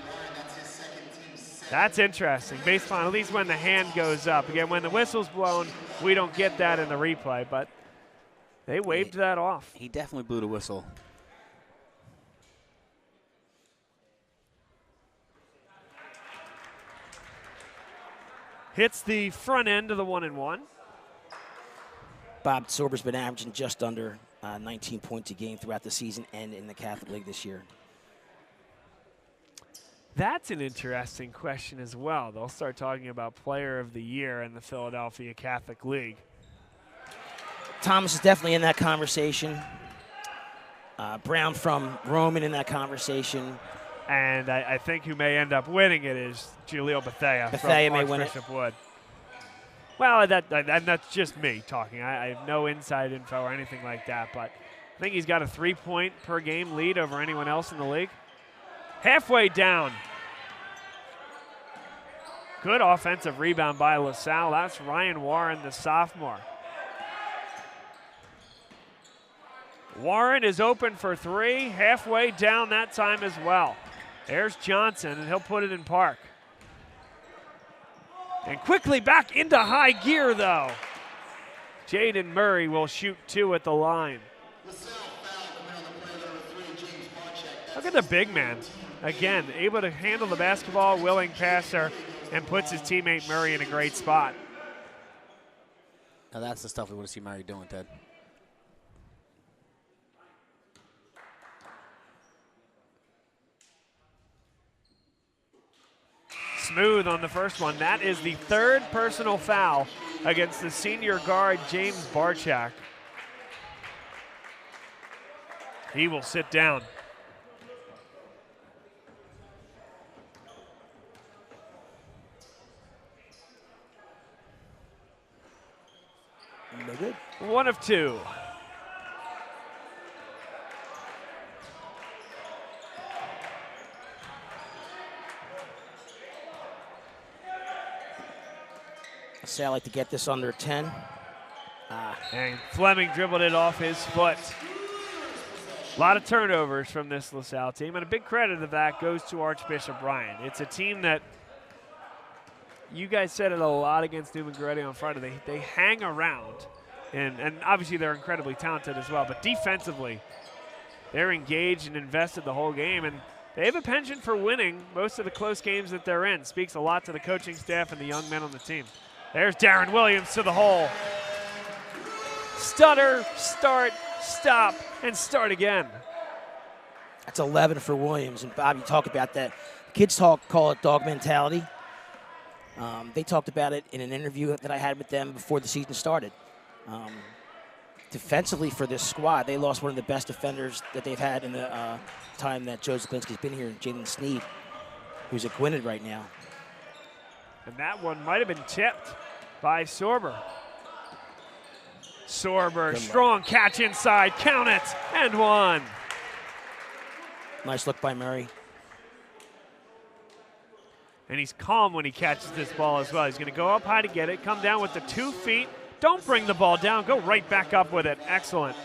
That's interesting, based on at least when the hand goes up. Again, when the whistle's blown, we don't get that in the replay, but they waved that off. He definitely blew the whistle. Hits the front end of the 1-and-1. Bob Sorber's been averaging just under 19 points a game throughout the season and in the Catholic League this year. That's an interesting question as well. They'll start talking about Player of the Year in the Philadelphia Catholic League. Thomas is definitely in that conversation. Brown from Roman in that conversation. And I think who may end up winning it is Julio Bethea from Bethea may win it. Archbishop Wood. Well, that's just me talking. I have no inside info or anything like that, but I think he's got a 3-point per game lead over anyone else in the league. Halfway down. Good offensive rebound by LaSalle. That's Ryan Warren, the sophomore. Warren is open for 3, halfway down that time as well. There's Johnson, and he'll put it in park. And quickly back into high gear, though. Jaden Murray will shoot 2 at the line. Look at the big man. Again, able to handle the basketball, willing passer, and puts his teammate Murray in a great spot. Now that's the stuff we want to see Murray doing, Ted. Smooth on the first one. That is the 3rd personal foul against the senior guard, James Barchak. He will sit down. No good. 1 of 2. Salle like to get this under 10. And Fleming dribbled it off his foot. A lot of turnovers from this LaSalle team, and a big credit of that goes to Archbishop Ryan. It's a team that, you guys said it a lot against Newman Goretti on Friday, they hang around, and obviously they're incredibly talented as well, but defensively, they're engaged and invested the whole game, and they have a penchant for winning most of the close games that they're in. Speaks a lot to the coaching staff and the young men on the team. There's Darren Williams to the hole. Stutter, start, stop, and start again. That's 11 for Williams. And Bob, you talk about that. Kids call it dog mentality. They talked about it in an interview that I had with them before the season started. defensively for this squad, they lost one of the best defenders that they've had in the time that Joe Zaglinski's been here, Jaden Sneed, who's a Gwinnett right now. And that one might have been tipped by Sorber. Sorber, strong catch inside, count it, and one. Nice look by Murray. And he's calm when he catches this ball as well. He's going to go up high to get it, come down with the 2 feet. Don't bring the ball down, go right back up with it. Excellent.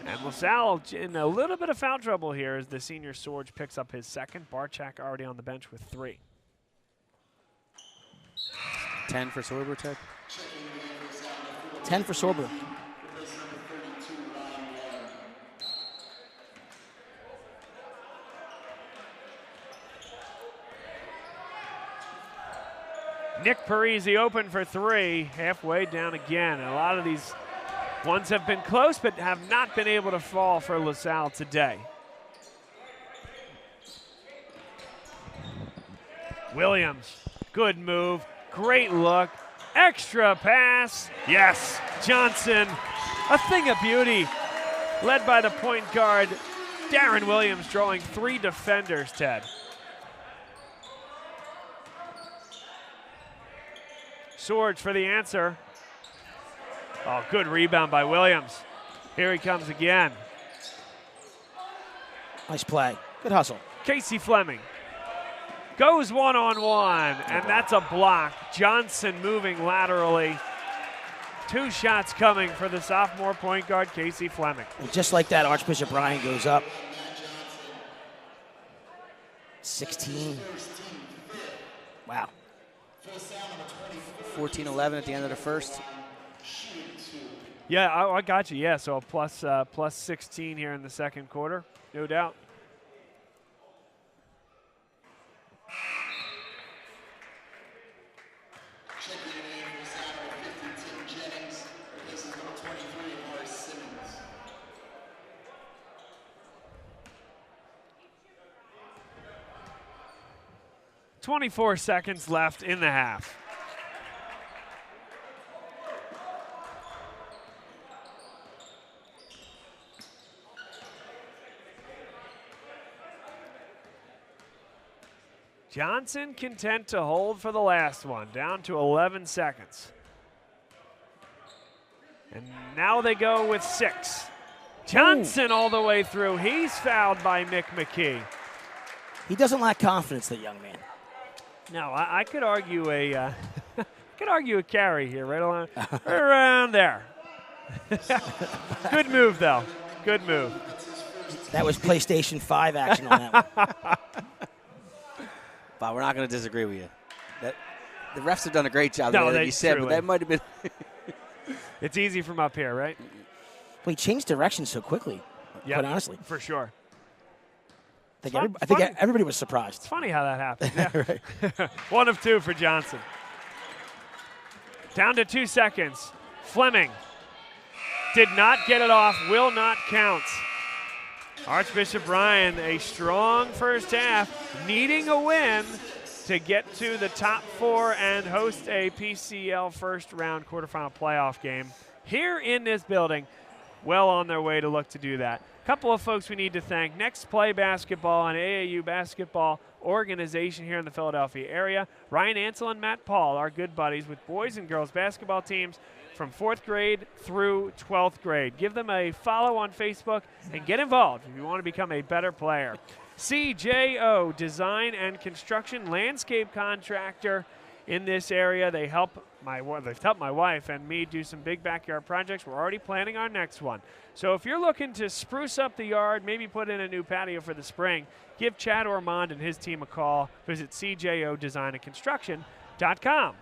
And LaSalle in a little bit of foul trouble here as the senior Sorge picks up his second. Barchak already on the bench with 3. 10 for Sorber, Ted? 10 for Sorber. Nick Parisi open for 3, halfway down again. And a lot of these ones have been close, but have not been able to fall for LaSalle today. Williams, good move, great look, extra pass. Yes, Johnson, a thing of beauty. Led by the point guard, Darren Williams, drawing 3 defenders, Ted. Sorge for the answer. Oh, good rebound by Williams. Here he comes again. Nice play. Good hustle. Casey Fleming goes one-on-one, and that's a block. Johnson moving laterally. 2 shots coming for the sophomore point guard, Casey Fleming. And just like that, Archbishop Ryan goes up. 16. Wow. 14-11 at the end of the first. Yeah, I got you. Yeah, so plus 16 here in the second quarter, no doubt. .24 seconds left in the half. Johnson content to hold for the last one, down to 11 seconds. And now they go with 6. Johnson all the way through. He's fouled by Mick McKee. He doesn't lack confidence, that young man. No, I could argue a carry here, right around there. Good move, though. Good move. That was PlayStation 5 action on that one. But we're not going to disagree with you. The refs have done a great job. No, that you said, but that might have been. It's easy from up here, right? Well, he changed direction so quickly. Yep, quite honestly, for sure. I think everybody was surprised. It's funny how that happened. Yeah. Right. 1 of 2 for Johnson. Down to 2 seconds. Fleming did not get it off. Will not count. Archbishop Ryan, a strong first half, needing a win to get to the top 4 and host a PCL first round quarterfinal playoff game here in this building. Well on their way to look to do that. A couple of folks we need to thank. Next Play Basketball, an AAU basketball organization here in the Philadelphia area. Ryan Ansel and Matt Paul are good buddies with boys and girls basketball teams from 4th grade through 12th grade. Give them a follow on Facebook and get involved if you want to become a better player. CJO Design and Construction, landscape contractor in this area. They've helped my wife and me do some big backyard projects. We're already planning our next one. So if you're looking to spruce up the yard, maybe put in a new patio for the spring, give Chad Ormond and his team a call. Visit cjodesignandconstruction.com.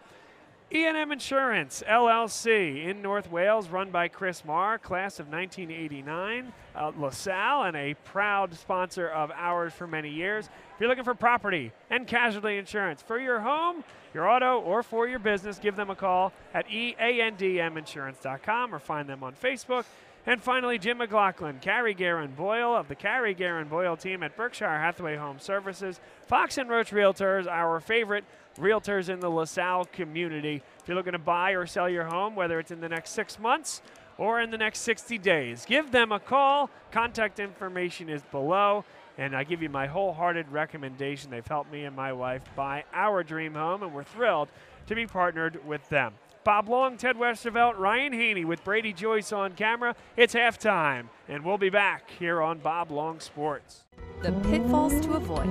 E&M Insurance, LLC, in North Wales, run by Chris Marr, class of 1989, LaSalle, and a proud sponsor of ours for many years. If you're looking for property and casualty insurance for your home, your auto, or for your business, give them a call at eandminsurance.com or find them on Facebook. And finally, Jim McLaughlin, Carrie Guerin Boyle of the Carrie Guerin Boyle team at Berkshire Hathaway Home Services, Fox and Roach Realtors, our favorite realtors in the LaSalle community. If you're looking to buy or sell your home, whether it's in the next 6 months or in the next 60 days, give them a call. Contact information is below, and I give you my wholehearted recommendation. They've helped me and my wife buy our dream home, and we're thrilled to be partnered with them. Bob Long, Ted Westervelt, Ryan Haney with Brady Joyce on camera. It's halftime, and we'll be back here on Bob Long Sports. The pitfalls to avoid.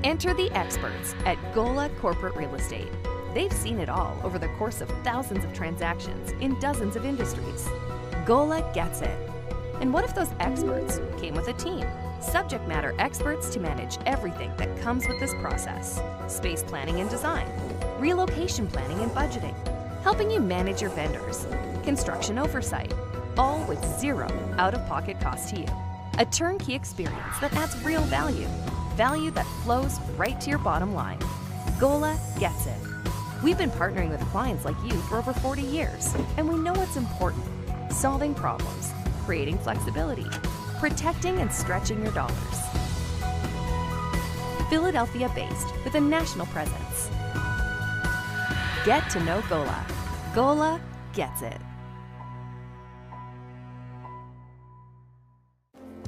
Enter the experts at Gola Corporate Real Estate. They've seen it all over the course of thousands of transactions in dozens of industries. Gola gets it. And what if those experts came with a team? Subject matter experts to manage everything that comes with this process. Space planning and design, relocation planning and budgeting, helping you manage your vendors, construction oversight, all with zero out-of-pocket cost to you. A turnkey experience that adds real value, value that flows right to your bottom line. Gola gets it. We've been partnering with clients like you for over 40 years, and we know what's important: solving problems, creating flexibility, protecting and stretching your dollars. Philadelphia-based with a national presence. Get to know Gola. Gola gets it.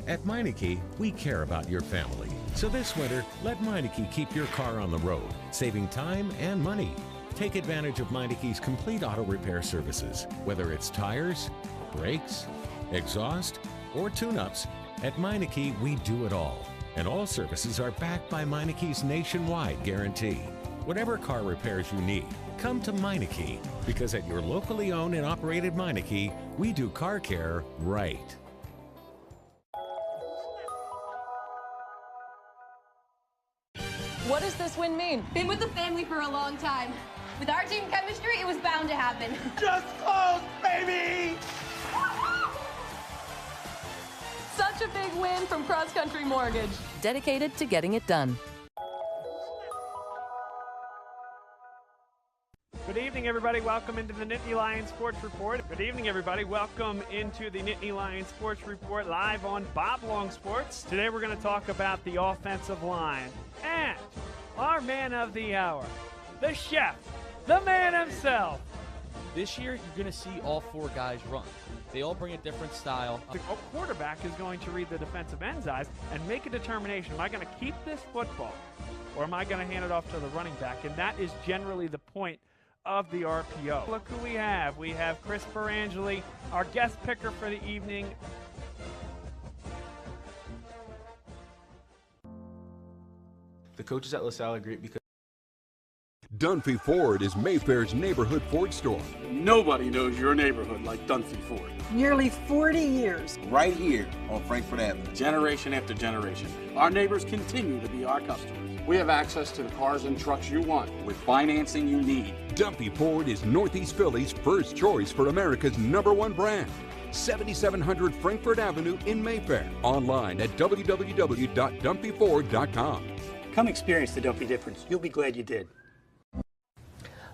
At Meineke, we care about your family. So this winter, let Meineke keep your car on the road, saving time and money. Take advantage of Meineke's complete auto repair services. Whether it's tires, brakes, exhaust, or tune-ups, at Meineke, we do it all. And all services are backed by Meineke's nationwide guarantee. Whatever car repairs you need, come to Meineke, because at your locally owned and operated Meineke, we do car care right. What does this win mean? Been with the family for a long time. With our team chemistry, it was bound to happen. Just close, baby! Such a big win from Cross Country Mortgage. Dedicated to getting it done. Good evening, everybody. Welcome into the Nittany Lions Sports Report. Good evening, everybody. Welcome into the Nittany Lions Sports Report live on Bob Long Sports. Today we're going to talk about the offensive line and our man of the hour, the chef, the man himself. This year, you're going to see all four guys run. They all bring a different style. The quarterback is going to read the defensive end's eyes and make a determination. Am I going to keep this football, or am I going to hand it off to the running back? And that is generally the point of the RPO. Look who we have. We have Chris Berangeli, our guest picker for the evening. The coaches at LaSalle agree because Dunphy Ford is Mayfair's neighborhood Ford store. Nobody knows your neighborhood like Dunphy Ford. Nearly 40 years. Right here on Frankfurt Avenue. Generation after generation. Our neighbors continue to be our customers. We have access to the cars and trucks you want with financing you need. Dunphy Ford is Northeast Philly's first choice for America's #1 brand. 7700 Frankfurt Avenue in Mayfair. Online at www.dunphyford.com. Come experience the Dunphy difference. You'll be glad you did.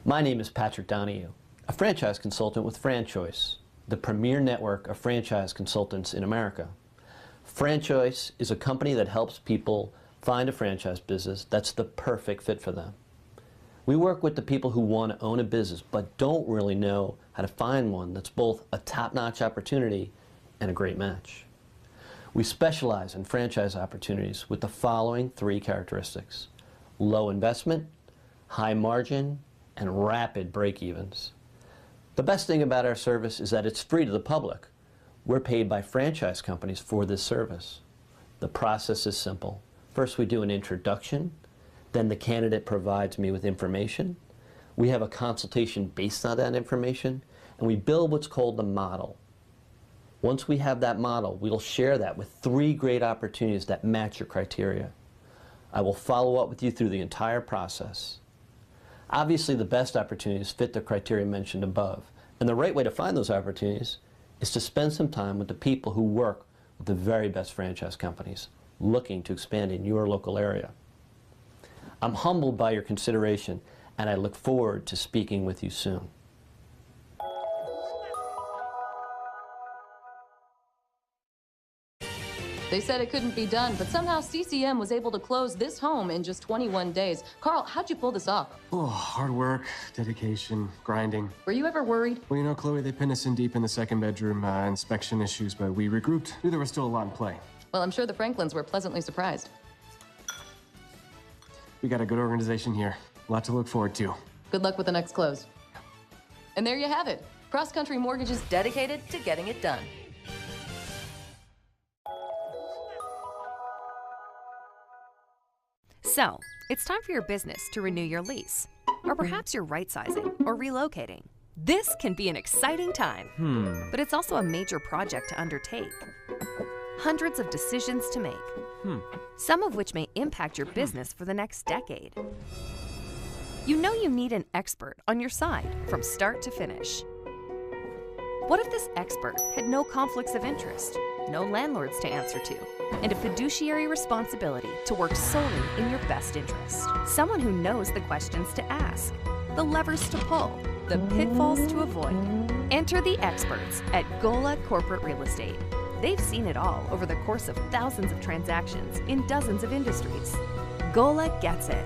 My name is Patrick Donahue, a franchise consultant with FranChoice, the premier network of franchise consultants in America. FranChoice is a company that helps people find a franchise business that's the perfect fit for them. We work with the people who want to own a business but don't really know how to find one that's both a top-notch opportunity and a great match. We specialize in franchise opportunities with the following 3 characteristics: low investment, high margin, and rapid break-evens. The best thing about our service is that it's free to the public. We're paid by franchise companies for this service. The process is simple. First, we do an introduction. Then the candidate provides me with information. We have a consultation based on that information, and we build what's called the model. Once we have that model, we'll share that with 3 great opportunities that match your criteria. I will follow up with you through the entire process. Obviously, the best opportunities fit the criteria mentioned above, and the right way to find those opportunities is to spend some time with the people who work with the very best franchise companies looking to expand in your local area. I'm humbled by your consideration, and I look forward to speaking with you soon. They said it couldn't be done, but somehow CCM was able to close this home in just 21 days. Carl, how'd you pull this off? Oh, hard work, dedication, grinding. Were you ever worried? Well, you know, Chloe, they pinned us in deep in the second bedroom, inspection issues, but we regrouped. Knew there was still a lot in play. Well, I'm sure the Franklins were pleasantly surprised. We got a good organization here. A lot to look forward to. Good luck with the next close. And there you have it. Cross Country Mortgage is dedicated to getting it done. So, it's time for your business to renew your lease. Or perhaps you're right-sizing or relocating. This can be an exciting time, but it's also a major project to undertake. Hundreds of decisions to make, some of which may impact your business for the next decade. You know you need an expert on your side from start to finish. What if this expert had no conflicts of interest, no landlords to answer to, and a fiduciary responsibility to work solely in your best interest? Someone who knows the questions to ask, the levers to pull, the pitfalls to avoid. Enter the experts at Gola Corporate Real Estate. They've seen it all over the course of thousands of transactions in dozens of industries. Gola gets it.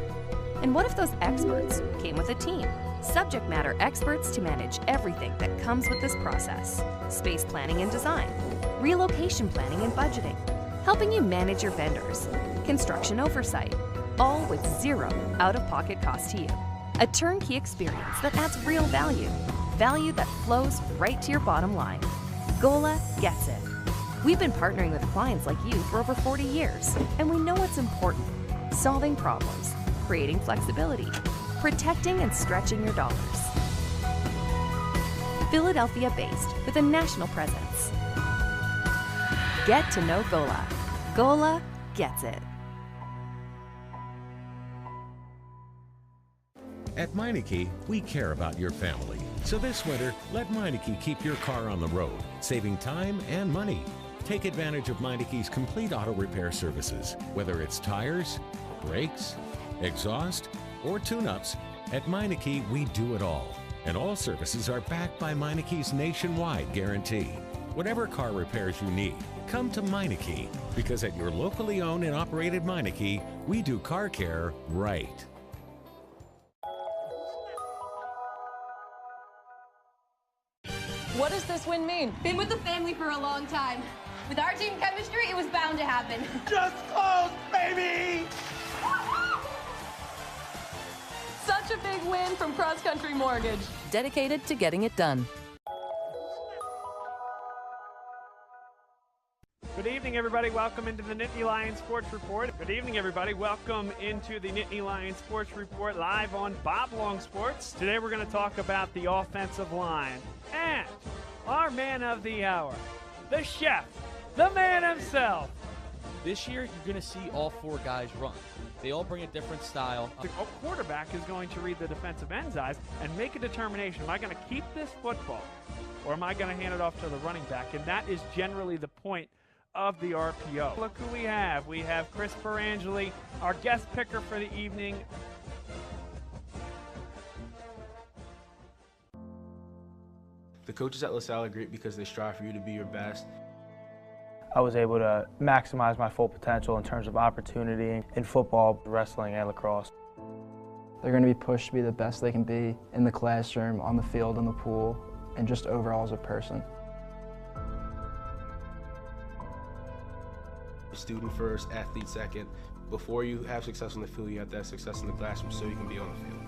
And what if those experts came with a team? Subject matter experts to manage everything that comes with this process. Space planning and design, relocation planning and budgeting, helping you manage your vendors, construction oversight, all with zero out-of-pocket cost to you. A turnkey experience that adds real value, value that flows right to your bottom line. Gola gets it. We've been partnering with clients like you for over 40 years, and we know what's important: solving problems, creating flexibility, protecting and stretching your dollars. Philadelphia-based with a national presence. Get to know Gola. Gola gets it. At Meineke, we care about your family. So this winter, let Meineke keep your car on the road, saving time and money. Take advantage of Meineke's complete auto repair services. Whether it's tires, brakes, exhaust, or tune-ups, at Meineke, we do it all. And all services are backed by Meineke's nationwide guarantee. Whatever car repairs you need, come to Meineke, because at your locally owned and operated Meineke, we do car care right. What does this win mean? Been with the family for a long time. With our team chemistry, it was bound to happen. Just close, baby! Such a big win from Cross Country Mortgage, dedicated to getting it done. Good evening, everybody. Welcome into the Nittany Lions Sports Report. Good evening, everybody. Welcome into the Nittany Lions Sports Report live on Bob Long Sports. Today we're going to talk about the offensive line and our man of the hour, the chef, the man himself. This year, you're going to see all four guys run. They all bring a different style. The quarterback is going to read the defensive end's eyes and make a determination. Am I going to keep this football, or am I going to hand it off to the running back? And that is generally the point of the RPO. Look who we have. We have Chris Perangeli, our guest picker for the evening. The coaches at LaSalle are great because they strive for you to be your best. I was able to maximize my full potential in terms of opportunity in football, wrestling, and lacrosse. They're going to be pushed to be the best they can be in the classroom, on the field, in the pool, and just overall as a person. Student first, athlete second. Before you have success on the field, you have to have success in the classroom so you can be on the field.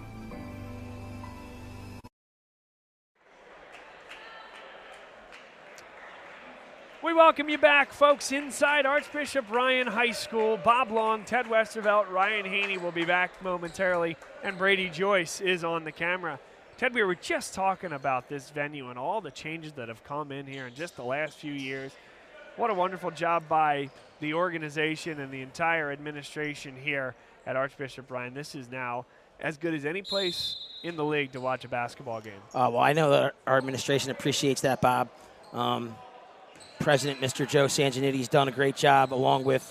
We welcome you back, folks, inside Archbishop Ryan High School. Bob Long, Ted Westervelt, Ryan Haney will be back momentarily, and Brady Joyce is on the camera. Ted, we were just talking about this venue and all the changes that have come in here in just the last few years. What a wonderful job by the organization and the entire administration here at Archbishop Ryan. This is now as good as any place in the league to watch a basketball game. Well, I know that our administration appreciates that, Bob. President, Mr. Joe Sanginetti, has done a great job, along with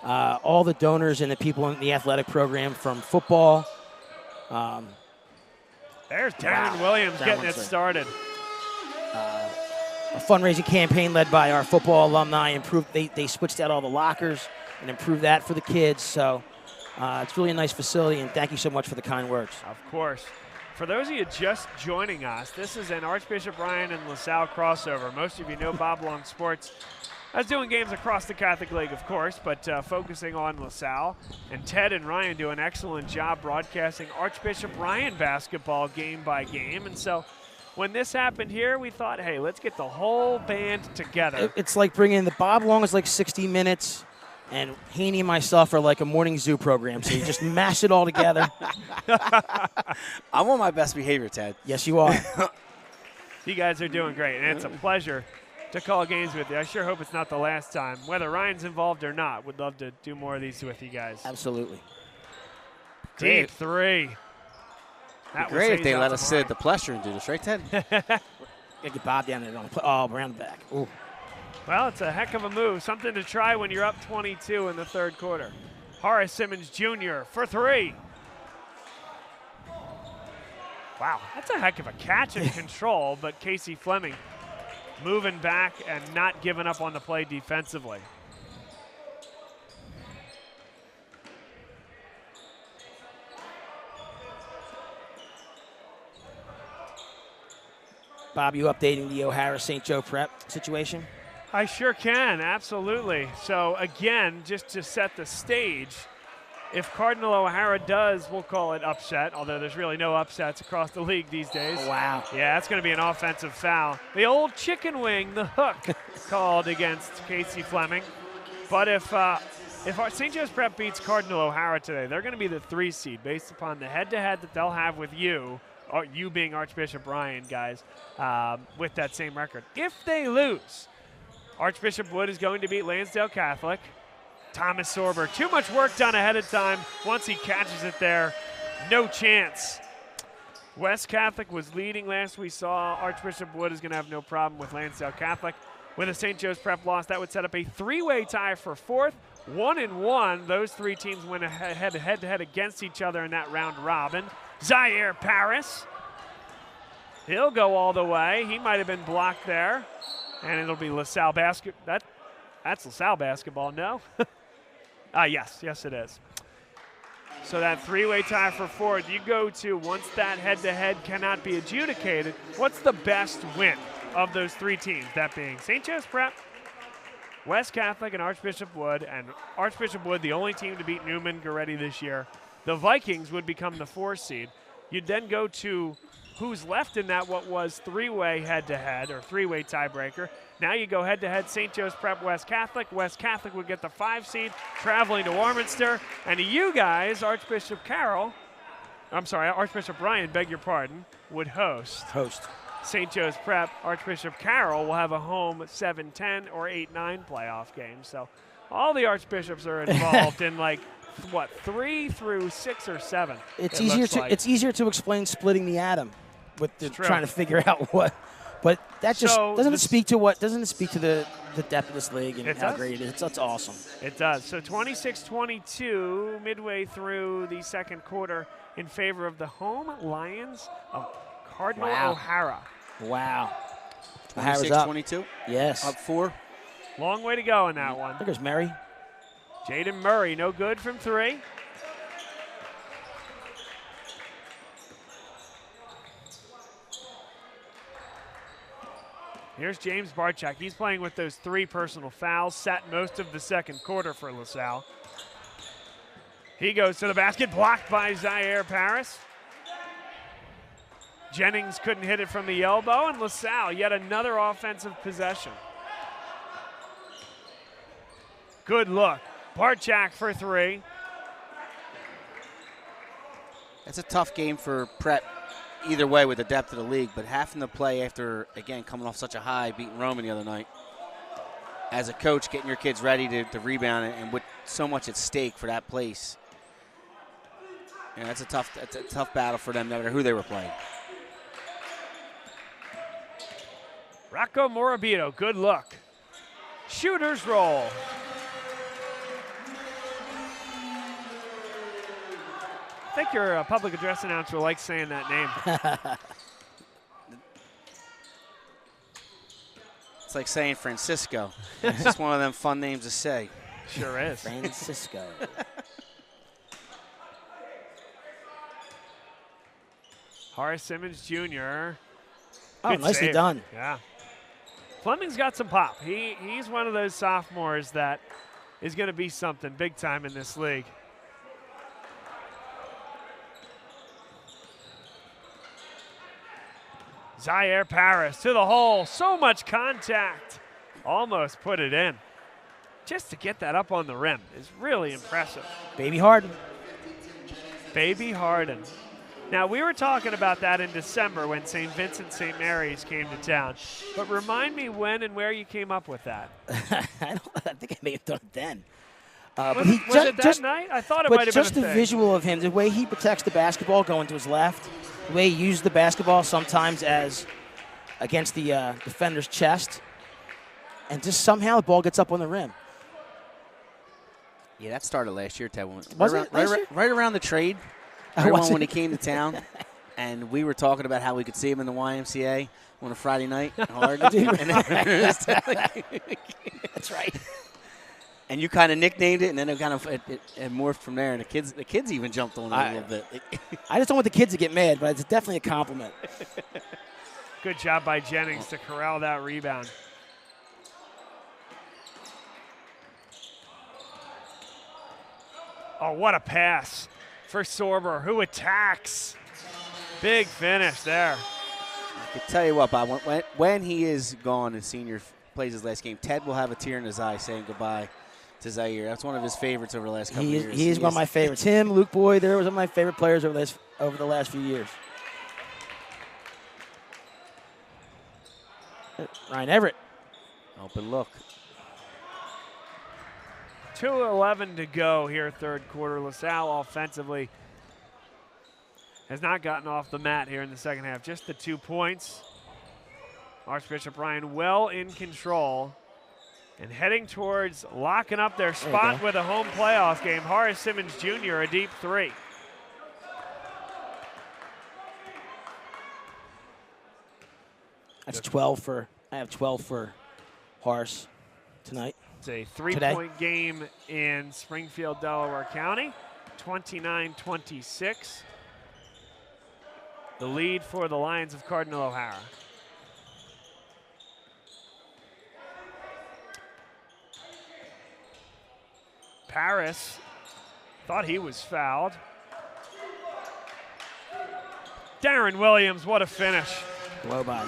all the donors and the people in the athletic program from football. There's Darren Williams getting it started. a fundraising campaign led by our football alumni. They switched out all the lockers and improved that for the kids. So it's really a nice facility, and thank you so much for the kind words. Of course. For those of you just joining us, this is an Archbishop Ryan and LaSalle crossover. Most of you know Bob Long Sports as doing games across the Catholic League, of course, but focusing on LaSalle. And Ted and Ryan do an excellent job broadcasting Archbishop Ryan basketball game by game. And so when this happened here, we thought, hey, let's get the whole band together. It's like bringing the Bob Long is like 60 Minutes. And Haney and myself are like a morning zoo program, so you just mash it all together. I'm on my best behavior, Ted. Yes, you are. You guys are doing great, and it's a pleasure to call games with you. I sure hope it's not the last time. Whether Ryan's involved or not, would love to do more of these with you guys. Absolutely. Deep three. That great if they let us sit at the pleasure and do this, right, Ted? Gotta get Bob down there. Around the back. Ooh. Well, it's a heck of a move. Something to try when you're up 22 in the third quarter. Horace Simmons Jr. for three. Wow, that's a heck of a catch and control, but Casey Fleming moving back and not giving up on the play defensively. Bob, you updating the O'Hara St. Joe Prep situation? I sure can, absolutely. So again, just to set the stage, if Cardinal O'Hara does, we'll call it upset, although there's really no upsets across the league these days. Oh, wow. Yeah, that's going to be an offensive foul. The old chicken wing, the hook, called against Casey Fleming. But if St. Joe's Prep beats Cardinal O'Hara today, they're going to be the 3 seed based upon the head-to-head that they'll have with you being Archbishop Ryan, guys, with that same record. If they lose, Archbishop Wood is going to beat Lansdale Catholic. Thomas Sorber, too much work done ahead of time. Once he catches it there, no chance. West Catholic was leading last we saw. Archbishop Wood is going to have no problem with Lansdale Catholic. With a St. Joe's Prep loss, that would set up a 3-way tie for 4th. 1-1. Those 3 teams went head-to-head against each other in that round robin. Zaire Paris. He'll go all the way. He might have been blocked there. And it'll be LaSalle basketball. That's LaSalle basketball, no? Yes, it is. So that 3-way tie for 4th, you go to, once that head-to-head cannot be adjudicated, what's the best win of those 3 teams? That being St. Joe's Prep, West Catholic, and Archbishop Wood. And Archbishop Wood, the only team to beat Newman Goretti this year. The Vikings would become the 4 seed. You'd then go to who's left in that what was 3-way head-to-head or 3-way tiebreaker. Now you go head-to-head St. Joe's Prep West Catholic. West Catholic would get the 5 seed, traveling to Warminster. And you guys, Archbishop Ryan, beg your pardon, would host. St. Joe's Prep. Archbishop Carroll will have a home 7-10 or 8-9 playoff game. So all the Archbishops are involved in 3 through 6 or 7. It's easier to explain splitting the atom with trying to figure out what. But that just doesn't it speak to the depth of this league and how great it is. That's awesome. It does. So 26-22 midway through the second quarter in favor of the home Lions of Cardinal O'Hara. Wow. 26-22? Yes. Up 4. Long way to go in that one. There goes Murray. Jaden Murray, no good from 3. Here's James Barchak. He's playing with those 3 personal fouls, sat most of the second quarter for LaSalle. He goes to the basket, blocked by Zaire Paris. Jennings couldn't hit it from the elbow, and LaSalle, yet another offensive possession. Good look. Barchak for 3. It's a tough game for Prep either way with the depth of the league, but having to play after, again, coming off such a high, beating Roman the other night. As a coach, getting your kids ready to rebound and with so much at stake for that place. Yeah, that's a tough battle for them no matter who they were playing. Rocco Morabito, good look. Shooter's roll. I think your public address announcer likes saying that name. It's like saying Francisco. It's just one of them fun names to say. Sure is. Francisco. Horace Simmons Jr. Oh, Good nicely save. done. Yeah. Fleming's got some pop. He's one of those sophomores that is going to be something big time in this league. Zaire Paris to the hole. So much contact. Almost put it in. Just to get that up on the rim is really impressive. Baby Harden. Baby Harden. Now, we were talking about that in December when St. Vincent St. Mary's came to town. But remind me when and where you came up with that. I think I may have done it then. Was it that night? I thought it might have been just the visual of him, the way he protects the basketball going to his left, the way he uses the basketball sometimes as against the defender's chest, and just somehow the ball gets up on the rim. Yeah, that started last year, Ted. Right around the trade. When he came to town, and we were talking about how we could see him in the YMCA on a Friday night. That's right. And you kind of nicknamed it, and then it kind of it morphed from there. And the kids even jumped on it a little bit. I just don't want the kids to get mad, but it's definitely a compliment. Good job by Jennings to corral that rebound. Oh, what a pass for Sorber, who attacks. Big finish there. I can tell you what, Bob, when he is gone and senior plays his last game, Ted will have a tear in his eye saying goodbye to Zaire. That's one of his favorites over the last couple of years. He is one of my favorites. Him, Luke Boyd, they're one of my favorite players over the last few years. Ryan Everett. Open look. 2:11 to go here, third quarter. LaSalle offensively has not gotten off the mat here in the second half. Just the 2 points. Archbishop Ryan well in control and heading towards locking up their spot with a home playoff game. Horace Simmons Jr., a deep three. That's 12 for, I have 12 for Horace tonight. It's a three-point game in Springfield, Delaware County, 29-26. The lead for the Lions of Cardinal O'Hara. Paris thought he was fouled. Darren Williams, what a finish. Blow by.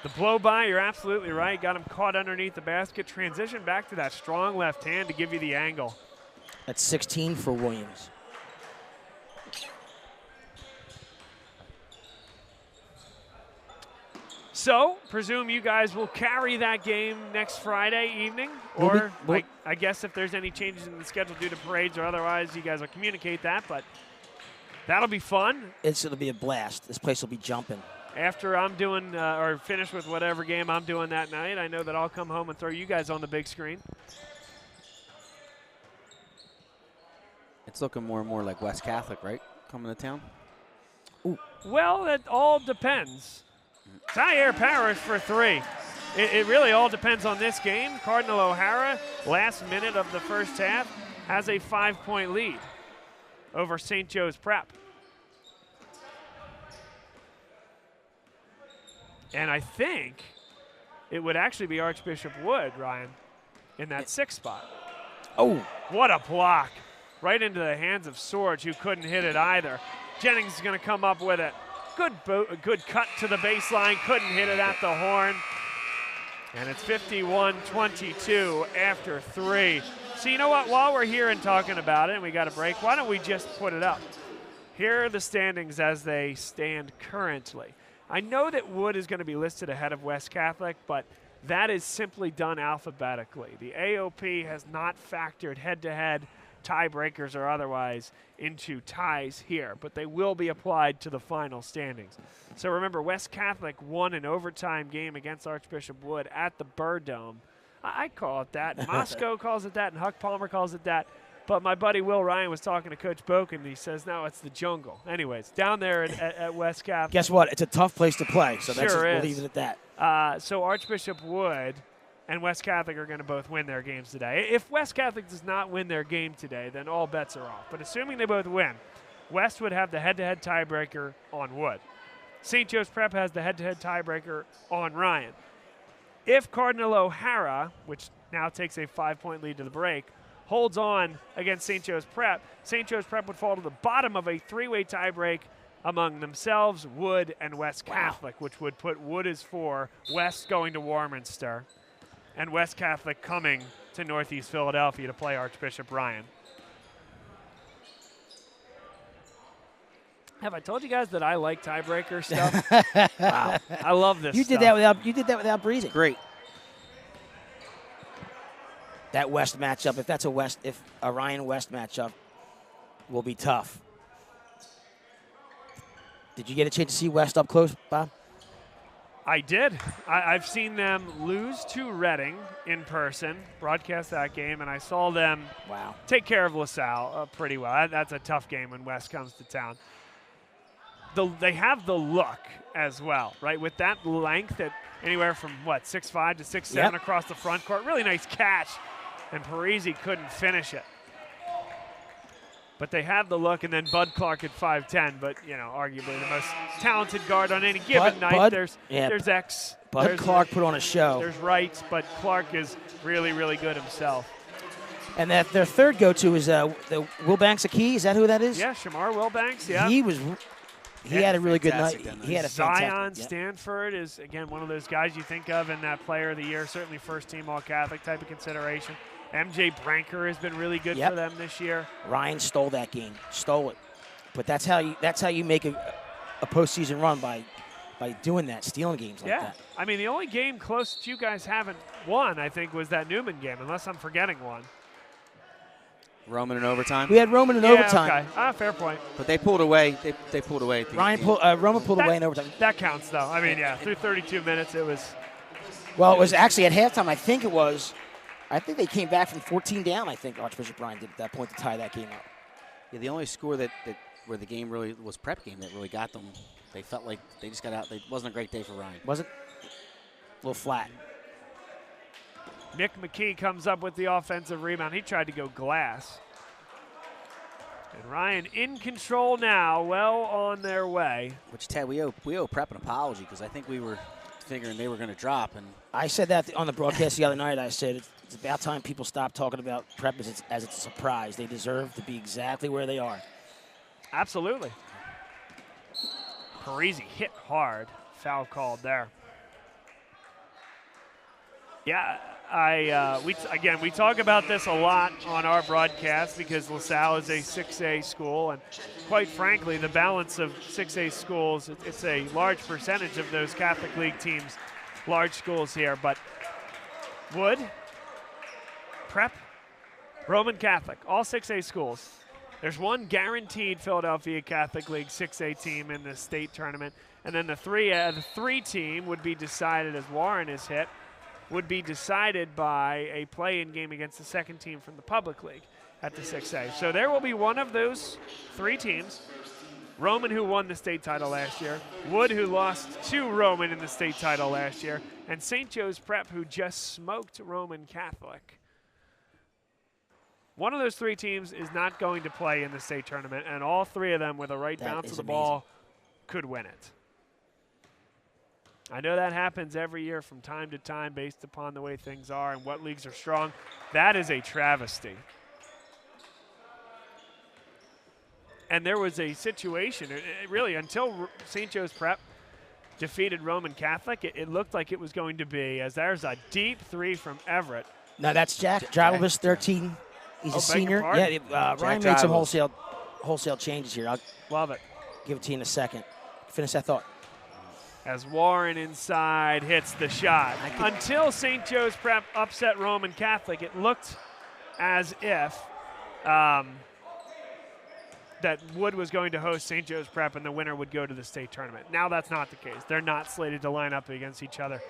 The blow by, you're absolutely right. Got him caught underneath the basket. Transition back to that strong left hand to give you the angle. That's 16 for Williams. So, presume you guys will carry that game next Friday evening, or I guess if there's any changes in the schedule due to parades or otherwise, you guys will communicate that, but that'll be fun. It'll be a blast. This place will be jumping. After I'm doing or finish with whatever game I'm doing that night, I know that I'll come home and throw you guys on the big screen. It's looking more and more like West Catholic, right? Coming to town? Ooh. Well, it all depends. Zaire Paris for three. It really all depends on this game. Cardinal O'Hara, last minute of the first half, has a 5-point lead over St. Joe's Prep. And I think it would actually be Archbishop Wood, Ryan, in that 6th spot. Oh. What a block. Right into the hands of Sorge, who couldn't hit it either. Jennings is going to come up with it. Good cut to the baseline. Couldn't hit it at the horn. And it's 51-22 after 3. So you know what? While we're here and talking about it, and we got a break, why don't we just put it up? Here are the standings as they stand currently. I know that Wood is going to be listed ahead of West Catholic, but that is simply done alphabetically. The AOP has not factored head-to-head tiebreakers or otherwise into ties here, but they will be applied to the final standings. So remember, West Catholic won an overtime game against Archbishop Wood at the Burr Dome. I call it that. Moscow calls it that, and Huck Palmer calls it that. But my buddy Will Ryan was talking to Coach Boken, and he says, no, it's the jungle. Anyways, down there at West Catholic. Guess what? It's a tough place to play, so Sure we'll leave it at that. So Archbishop Wood and West Catholic are going to both win their games today. If West Catholic does not win their game today, then all bets are off. But assuming they both win, West would have the head-to-head tiebreaker on Wood. St. Joe's Prep has the head-to-head tiebreaker on Ryan. If Cardinal O'Hara, which now takes a 5-point lead to the break, holds on against St. Joe's Prep would fall to the bottom of a 3-way tiebreak among themselves, Wood, and West Catholic, which would put Wood as 4, West going to Warminster, and West Catholic coming to Northeast Philadelphia to play Archbishop Ryan. Have I told you guys that I like tiebreaker stuff? Wow, I love this. You did that without breathing. Great. That West matchup, if a Ryan West matchup, will be tough. Did you get a chance to see West up close, Bob? I did. I've seen them lose to Reading in person, broadcast that game, and I saw them take care of LaSalle pretty well. That's a tough game when West comes to town. They have the look as well, right? With that length at anywhere from, 6'5" to 6'7" across the front court. Really nice catch, and Parisi couldn't finish it. But they have the look, and then Bud Clark at 5'10", but, arguably the most talented guard on any given night. There's X. Bud Clark put on a show. There's Wright, but Clark is really, really good himself. And their third go-to is the Wilbanks Akey. Is that who that is? Yeah, Shamar Wilbanks, yeah. He had a really good night. He had a Zion Stanford is, again, one of those guys you think of in that Player of the Year, certainly first-team All-Catholic type of consideration. MJ Branker has been really good for them this year. Ryan stole that game, stole it. But that's how you make a postseason run, by doing that, stealing games like that. I mean, the only game close that you guys haven't won, I think, was that Newman game, unless I'm forgetting one. Roman in overtime? We had Roman in overtime. Okay. Fair point. But they pulled away. They pulled away. Roman pulled away in overtime. That counts, though. I mean, through 32 minutes, it was. Well, it was actually at halftime. I think they came back from 14 down. I think Archbishop Ryan did at that point to tie that game up. Yeah, the only score that where the game really was Prep game that really got them. They felt like they just got out. It wasn't a great day for Ryan. Was it? A little flat. Nick McKee comes up with the offensive rebound. He tried to go glass. And Ryan in control now, well on their way. Which, Ted, we owe Prep an apology because I think we were figuring they were going to drop. And I said that on the broadcast the other night. I said it's about time people stop talking about Prep as it's a surprise. They deserve to be exactly where they are. Absolutely. Parisi hit hard. Foul called there. Yeah, we talk about this a lot on our broadcast because LaSalle is a 6A school, and quite frankly, the balance of 6A schools, it's a large percentage of those Catholic League teams, large schools here. But Wood, Prep, Roman Catholic, all 6A schools. There's one guaranteed Philadelphia Catholic League 6A team in the state tournament, and then the three team would be decided, as Warren is hit, would be decided by a play-in game against the second team from the public league at the 6A. So there will be one of those three teams. Roman, who won the state title last year, Wood, who lost to Roman in the state title last year, and St. Joe's Prep, who just smoked Roman Catholic. One of those three teams is not going to play in the state tournament, and all three of them, with a right bounce of the ball, could win it. I know that happens every year from time to time based upon the way things are and what leagues are strong. That is a travesty. And there was a situation, really, until St. Joe's Prep defeated Roman Catholic, it looked like it was going to be, as there's a deep three from Everett. No, that's Jack Drivovich, 13. He's a senior. Yeah, Ryan made some wholesale changes here. I'll love it. Give it to you in a second. Finish that thought. As Warren inside hits the shot. Until St. Joe's Prep upset Roman Catholic, it looked as if that Wood was going to host St. Joe's Prep and the winner would go to the state tournament. Now that's not the case. They're not slated to line up against each other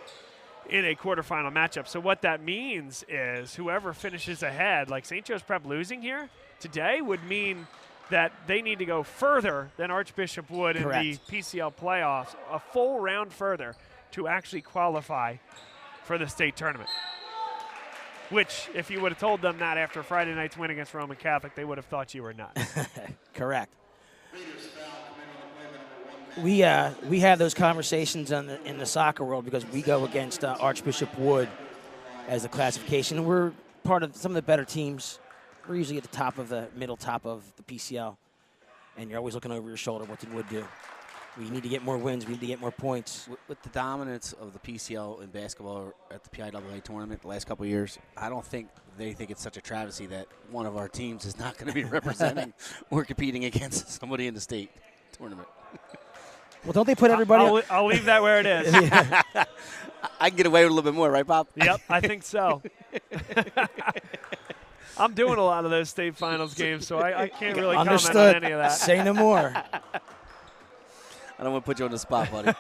in a quarterfinal matchup. So what that means is whoever finishes ahead, like St. Joe's Prep losing here, today would mean that they need to go further than Archbishop would in the PCL playoffs, a full round further to actually qualify for the state tournament. Which, if you would have told them that after Friday night's win against Roman Catholic, they would have thought you were nuts. Correct. We have those conversations in the soccer world because we go against Archbishop Wood as the classification. We're part of some of the better teams. We're usually at the top of the top of the PCL, and you're always looking over your shoulder what did Wood do. We need to get more wins. We need to get more points. With the dominance of the PCL in basketball at the PIAA tournament the last couple of years, I don't think they think it's such a travesty that one of our teams is not going to be representing or competing against somebody in the state tournament. Well, don't they put everybody? I'll leave that where it is. I can get away with a little bit more, right, Bob? Yep, I think so. I'm doing a lot of those state finals games, so I can't really comment on any of that. Say no more. I don't want to put you on the spot, buddy.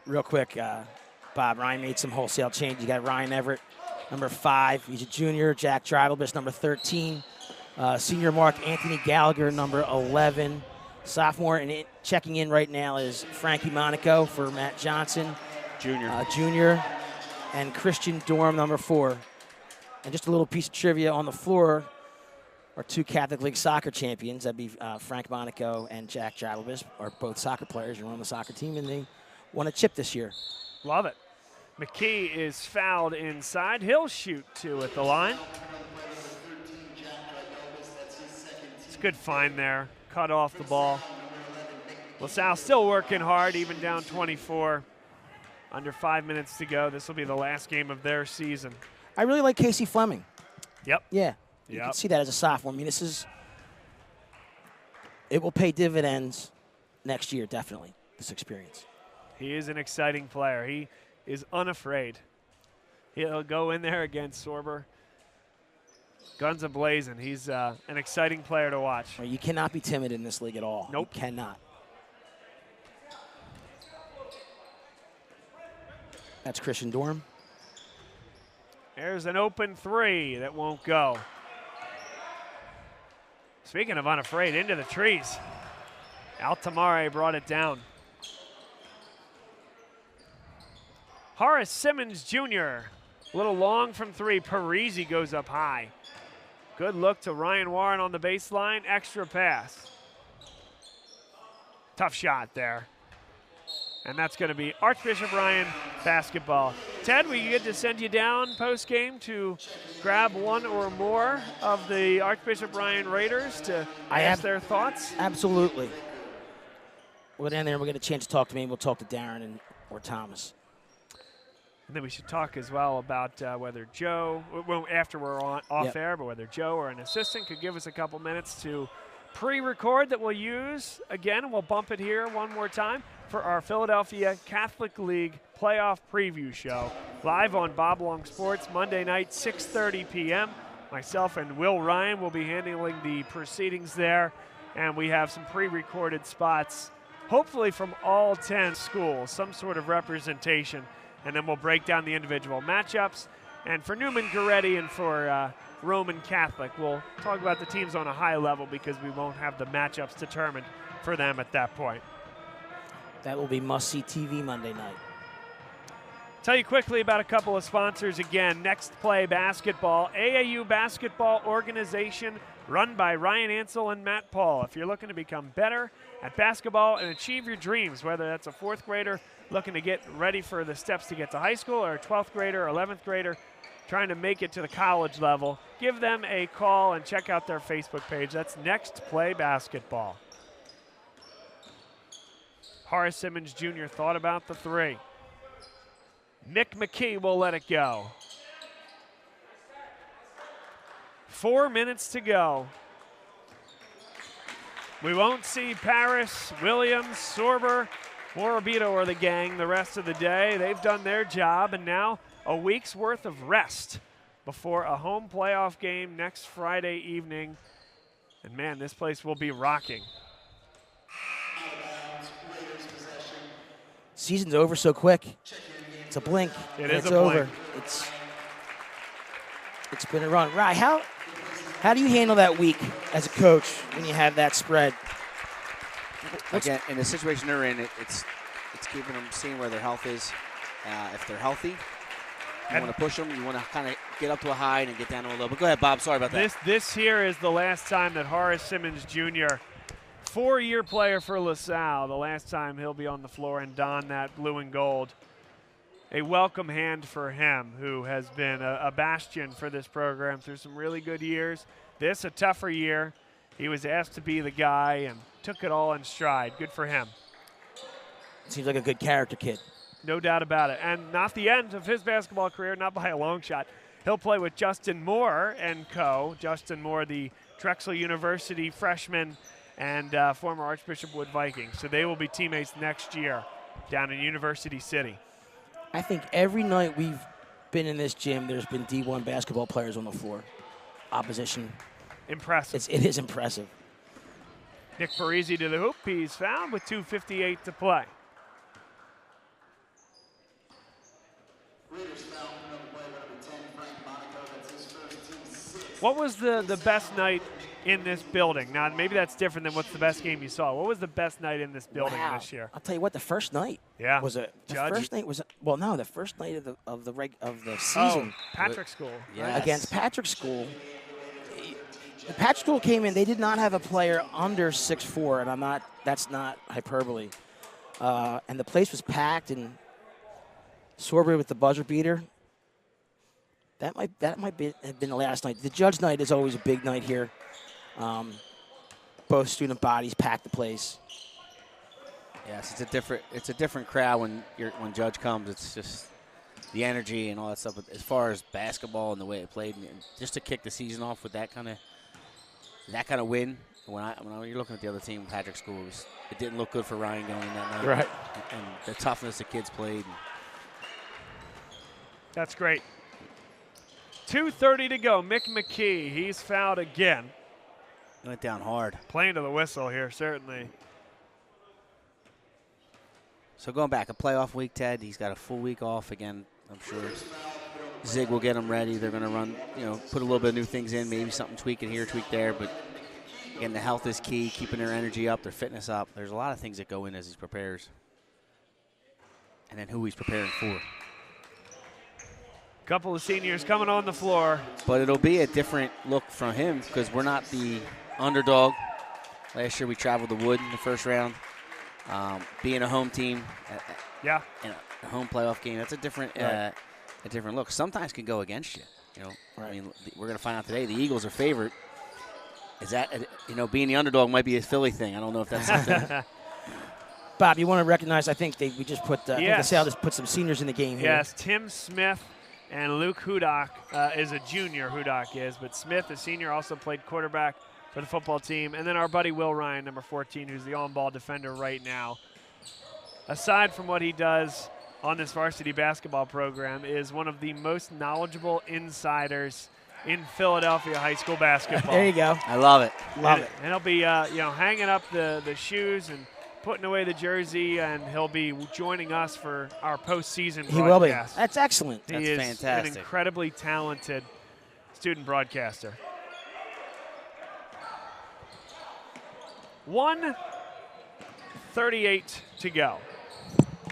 Real quick, Bob, Ryan made some wholesale change. You got Ryan Everett, number 5. He's a junior. Jack Drivelbus, number 13. Senior Mark Anthony Gallagher, number 11. Sophomore and checking in right now is Frankie Monaco for Matt Johnson. Junior. And Christian Dorm, number 4. And just a little piece of trivia on the floor. Our 2 Catholic League soccer champions, that'd be Frank Monaco and Jack Drivelbus, are both soccer players who are on the soccer team, and they won a chip this year. Love it. McKee is fouled inside. He'll shoot 2 at the line. It's a good find there. Cut off the ball. LaSalle still working hard, even down 24. Under 5 minutes to go. This will be the last game of their season. I really like Casey Fleming. Yep. Yeah. You can see that as a sophomore. I mean, it will pay dividends next year, definitely, this experience. He is an exciting player. He is unafraid. He'll go in there against Sorber. Guns a-blazing. He's an exciting player to watch. Well, you cannot be timid in this league at all. Nope. You cannot. That's Christian Dorm. There's an open 3 that won't go. Speaking of unafraid, into the trees. Altamare brought it down. Horace Simmons Jr. A little long from 3. Parisi goes up high. Good look to Ryan Warren on the baseline. Extra pass. Tough shot there. And that's going to be Archbishop Ryan basketball. Ted, we get to send you down post-game to grab one or more of the Archbishop Ryan Raiders to ask their thoughts? Absolutely. We'll get in there and we'll get a chance to talk to me. We'll talk to Darren or Thomas. And then we should talk as well about whether Joe, well, after we're off air, but whether Joe or an assistant could give us a couple minutes to pre-record that we'll use again. We'll bump it here one more time for our Philadelphia Catholic League playoff preview show, live on Bob Long Sports, Monday night, 6:30 p.m. Myself and Will Ryan will be handling the proceedings there, and we have some pre-recorded spots, hopefully from all 10 schools, some sort of representation, and then we'll break down the individual matchups. And for Newman Goretti and for Roman Catholic, we'll talk about the teams on a high level because we won't have the matchups determined for them at that point. That will be must-see TV Monday night. Tell you quickly about a couple of sponsors again. Next Play Basketball, AAU basketball organization run by Ryan Ansel and Matt Paul. If you're looking to become better at basketball and achieve your dreams, whether that's a 4th grader looking to get ready for the steps to get to high school, or a 12th grader or 11th grader trying to make it to the college level, give them a call and check out their Facebook page. That's Next Play Basketball. Horace Simmons Jr. thought about the 3. Nick McKee will let it go. 4 minutes to go. We won't see Paris, Williams, Sorber, Morabito or the gang the rest of the day. They've done their job, and now a week's worth of rest before a home playoff game next Friday evening. And man, this place will be rocking. Season's over so quick. It's a blink. It is it's a over. blink. It's been a run. Right, how do you handle that week as a coach when you have that spread? Again, in the situation they're in, it's keeping them, seeing where their health is. If they're healthy, you want to push them. You want to kind of get up to a high and get down to a low. But go ahead, Bob. Sorry about that. This here is the last time that Horace Simmons Jr., 4-year player for LaSalle, the last time he'll be on the floor and don that blue and gold. A welcome hand for him, who has been a bastion for this program through some really good years. This, a tougher year. He was asked to be the guy and took it all in stride. Good for him. Seems like a good character kid. No doubt about it. And not the end of his basketball career, not by a long shot. He'll play with Justin Moore and co. Justin Moore, the Drexel University freshman and former Archbishop Wood Viking. So they will be teammates next year down in University City. I think every night we've been in this gym, there's been D1 basketball players on the floor. Opposition. Impressive. It is impressive. Nick Parisi to the hoop. He's fouled with 2:58 to play. What was the best night in this building? Now, maybe that's different than what's the best game you saw. What was the best night in this building this year? I'll tell you what, the first night. Yeah. Was it? The Judge? first night was, well, no, the first night of the season. Oh, Patrick School. Yes. Against Patrick School. The Patrick School came in, they did not have a player under 6'4", and that's not hyperbole. And the place was packed, and Sorber with the buzzer beater. That might have been the last night. The Judge night is always a big night here. Both student bodies pack the place. Yes, it's a different crowd when Judge comes. It's just the energy and all that stuff. But as far as basketball and the way it played, and just to kick the season off with that kind of win. When you're looking at the other team, Patrick School, it didn't look good for Ryan going in that night. Right. And the toughness the kids played. That's great. 2:30 to go. Mick McKee, he's fouled again. Went down hard. Playing to the whistle here, certainly. So going back, a playoff week, Ted. He's got a full week off again. I'm sure Zig will get them ready. They're going to run, put a little bit of new things in, maybe something tweak it here, tweak there. But again, the health is key, keeping their energy up, their fitness up. There's a lot of things that go in as he prepares. And then who he's preparing for. Couple of seniors coming on the floor. But it'll be a different look from him because we're not the underdog. Last year we traveled to Wood in the first round. Being a home team, in a home playoff game, that's a different look. Sometimes can go against you. Right. I mean, we're going to find out today. The Eagles are favored. Is that being the underdog might be a Philly thing? I don't know if that's something. Bob, you want to recognize? I think we just put. I think Yes. Salle just put some seniors in the game here. Yes, Tim Smith and Luke Hudak is a junior. Hudak is, but Smith, a senior, also played quarterback for the football team. And then our buddy Will Ryan, number 14, who's the on-ball defender right now. Aside from what he does on this varsity basketball program, is one of the most knowledgeable insiders in Philadelphia high school basketball. There you go. I love it. Love it. And he'll be hanging up the shoes and putting away the jersey, and he'll be joining us for our postseason broadcast. He will be. That's excellent. He That's is fantastic. an incredibly talented student broadcaster. 1:38 to go.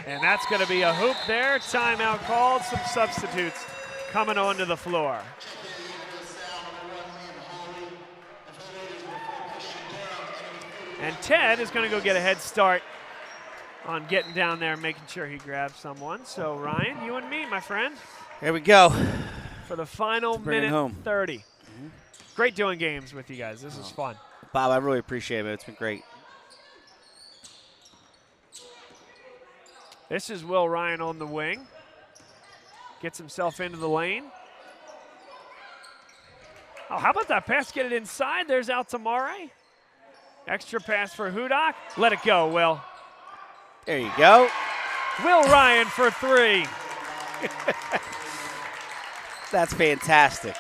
And that's going to be a hoop there. Timeout called. Some substitutes coming onto the floor. And Ted is going to go get a head start on getting down there and making sure he grabs someone. So, Ryan, you and me, my friend. Here we go. For the final bring it minute home. 30. Great doing games with you guys. This is fun. Bob, I really appreciate it. It's been great. This is Will Ryan on the wing. Gets himself into the lane. Oh, how about that pass? Get it inside. There's Altamare. Extra pass for Hudak. Let it go, Will. There you go. Will Ryan for three. That's fantastic.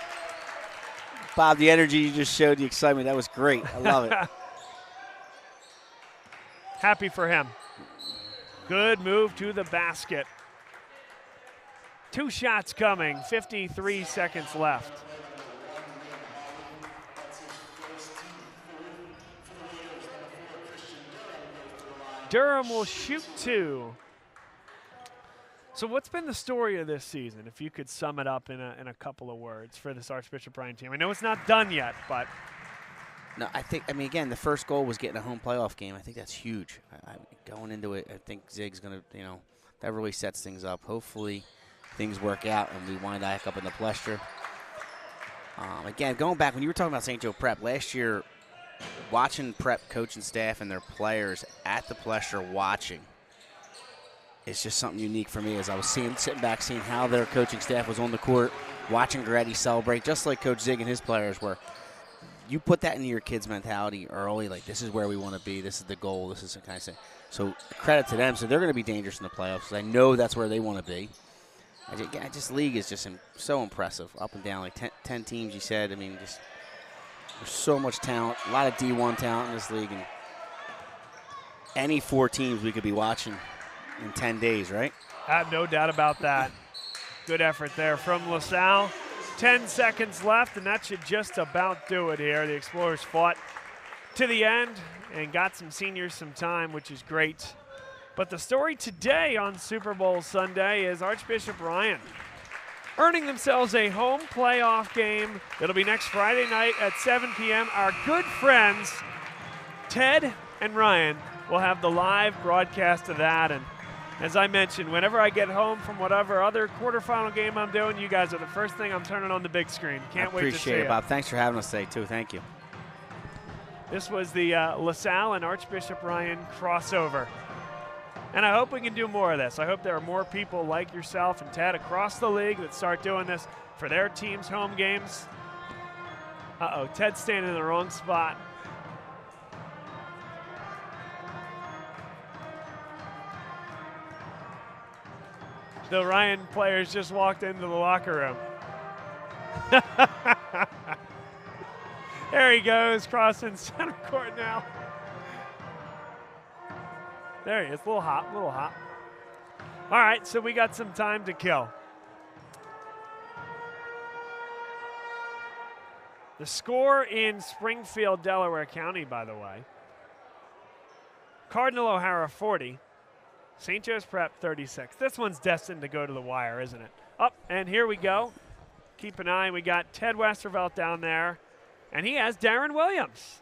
Bob, the energy you just showed, the excitement, that was great. I love it. Happy for him. Good move to the basket. 2 shots coming, 53 seconds left. Durham will shoot 2. So what's been the story of this season, if you could sum it up in a couple of words for this Archbishop Bryan team? I know it's not done yet, but. No, I mean, again, the first goal was getting a home playoff game. I think that's huge. Going into it, I think Zig's going to, that really sets things up. Hopefully things work out and we wind back up in the Plester. Again, going back, when you were talking about St. Joe Prep, last year, watching Prep coach and staff and their players at the Plester watching, it's just something unique for me as I was sitting back, seeing how their coaching staff was on the court, watching Goretti celebrate, just like Coach Zig and his players were. You put that into your kids' mentality early, like this is where we want to be, this is the goal, this is the kind of thing. So credit to them. So they're going to be dangerous in the playoffs because I know that's where they want to be. This league is just so impressive, up and down, like 10 teams you said. I mean, just there's so much talent, a lot of D1 talent in this league. And any 4 teams we could be watching in 10 days, right? I have no doubt about that. Good effort there from LaSalle. 10 seconds left, and that should just about do it here. The Explorers fought to the end and got some seniors some time, which is great. But the story today on Super Bowl Sunday is Archbishop Bryan earning themselves a home playoff game. It'll be next Friday night at 7 p.m. Our good friends, Ted and Ryan, will have the live broadcast of that. And as I mentioned, whenever I get home from whatever other quarterfinal game I'm doing, you guys are the first thing I'm turning on the big screen. Can't wait to see it. Appreciate it, Bob. Thanks for having us today, too. Thank you. This was the LaSalle and Archbishop Bryan crossover. And I hope we can do more of this. I hope there are more people like yourself and Ted across the league that start doing this for their team's home games. Uh-oh, Ted's standing in the wrong spot. The Ryan players just walked into the locker room. There he goes, crossing center court now. There he is, a little hot, a little hot. All right, so we got some time to kill. The score in Springfield, Delaware County, by the way. Cardinal O'Hara 40. St. Joe's Prep 36. This one's destined to go to the wire, isn't it? Up, and here we go. Keep an eye. We got Ted Westervelt down there, and he has Darren Williams.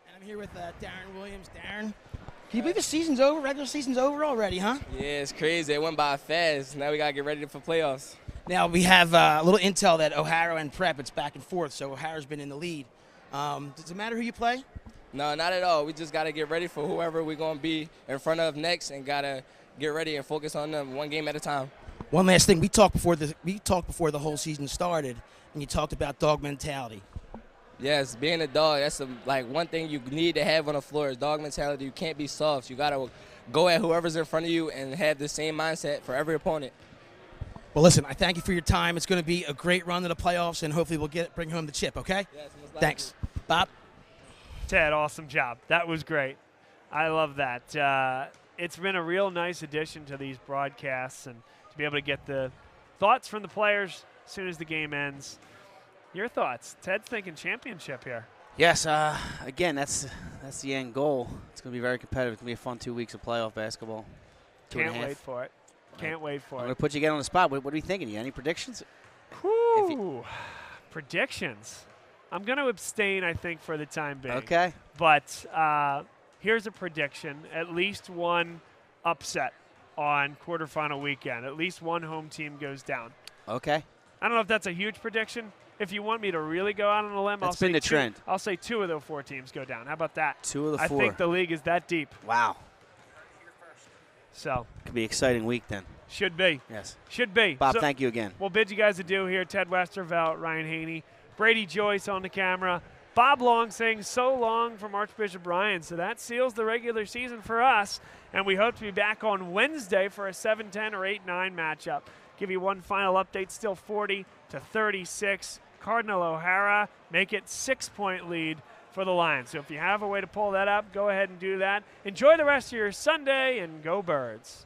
And I'm here with Darren Williams. Darren, can you believe the season's over? Regular season's over already, huh? Yeah, it's crazy. It went by fast. Now we got to get ready for playoffs. Now we have a little intel that O'Hara and Prep, it's back and forth, so O'Hara's been in the lead. Does it matter who you play? No, not at all. We just got to get ready for whoever we're going to be in front of next and got to get ready and focus on them one game at a time. One last thing. We talked before the whole season started, and you talked about dog mentality. Yes, being a dog, that's one thing you need to have on the floor is dog mentality. You can't be soft. You got to go at whoever's in front of you and have the same mindset for every opponent. Well, listen, I thank you for your time. It's going to be a great run to the playoffs, and hopefully we'll bring home the chip, okay? Yes, thanks. Bob? Ted, awesome job. That was great. I love that. It's been a real nice addition to these broadcasts and to be able to get the thoughts from the players as soon as the game ends. Your thoughts? Ted's thinking championship here. Yes, again, that's the end goal. It's going to be very competitive. It's going to be a fun 2 weeks of playoff basketball. Can't wait for it. Can't wait for it. I'm going to put you again on the spot. What are you thinking? You any predictions? Predictions. I'm going to abstain, I think, for the time being. Okay. But here's a prediction. At least one upset on quarterfinal weekend. At least one home team goes down. Okay. I don't know if that's a huge prediction. If you want me to really go out on a limb, That's been the trend. I'll say 2 of the 4 teams go down. How about that? 2 of the 4. I think the league is that deep. Wow. So. Could be an exciting week then. Should be. Yes. Should be. Bob, thank you again. We'll bid you guys adieu here. Ted Westervelt, Ryan Haney, Brady Joyce on the camera. Bob Long saying so long from Archbishop Bryan. So that seals the regular season for us. And we hope to be back on Wednesday for a 7-10 or 8-9 matchup. Give you one final update. Still 40-36. Cardinal O'Hara make it 6-point lead for the Lions. So if you have a way to pull that up, go ahead and do that. Enjoy the rest of your Sunday and go Birds.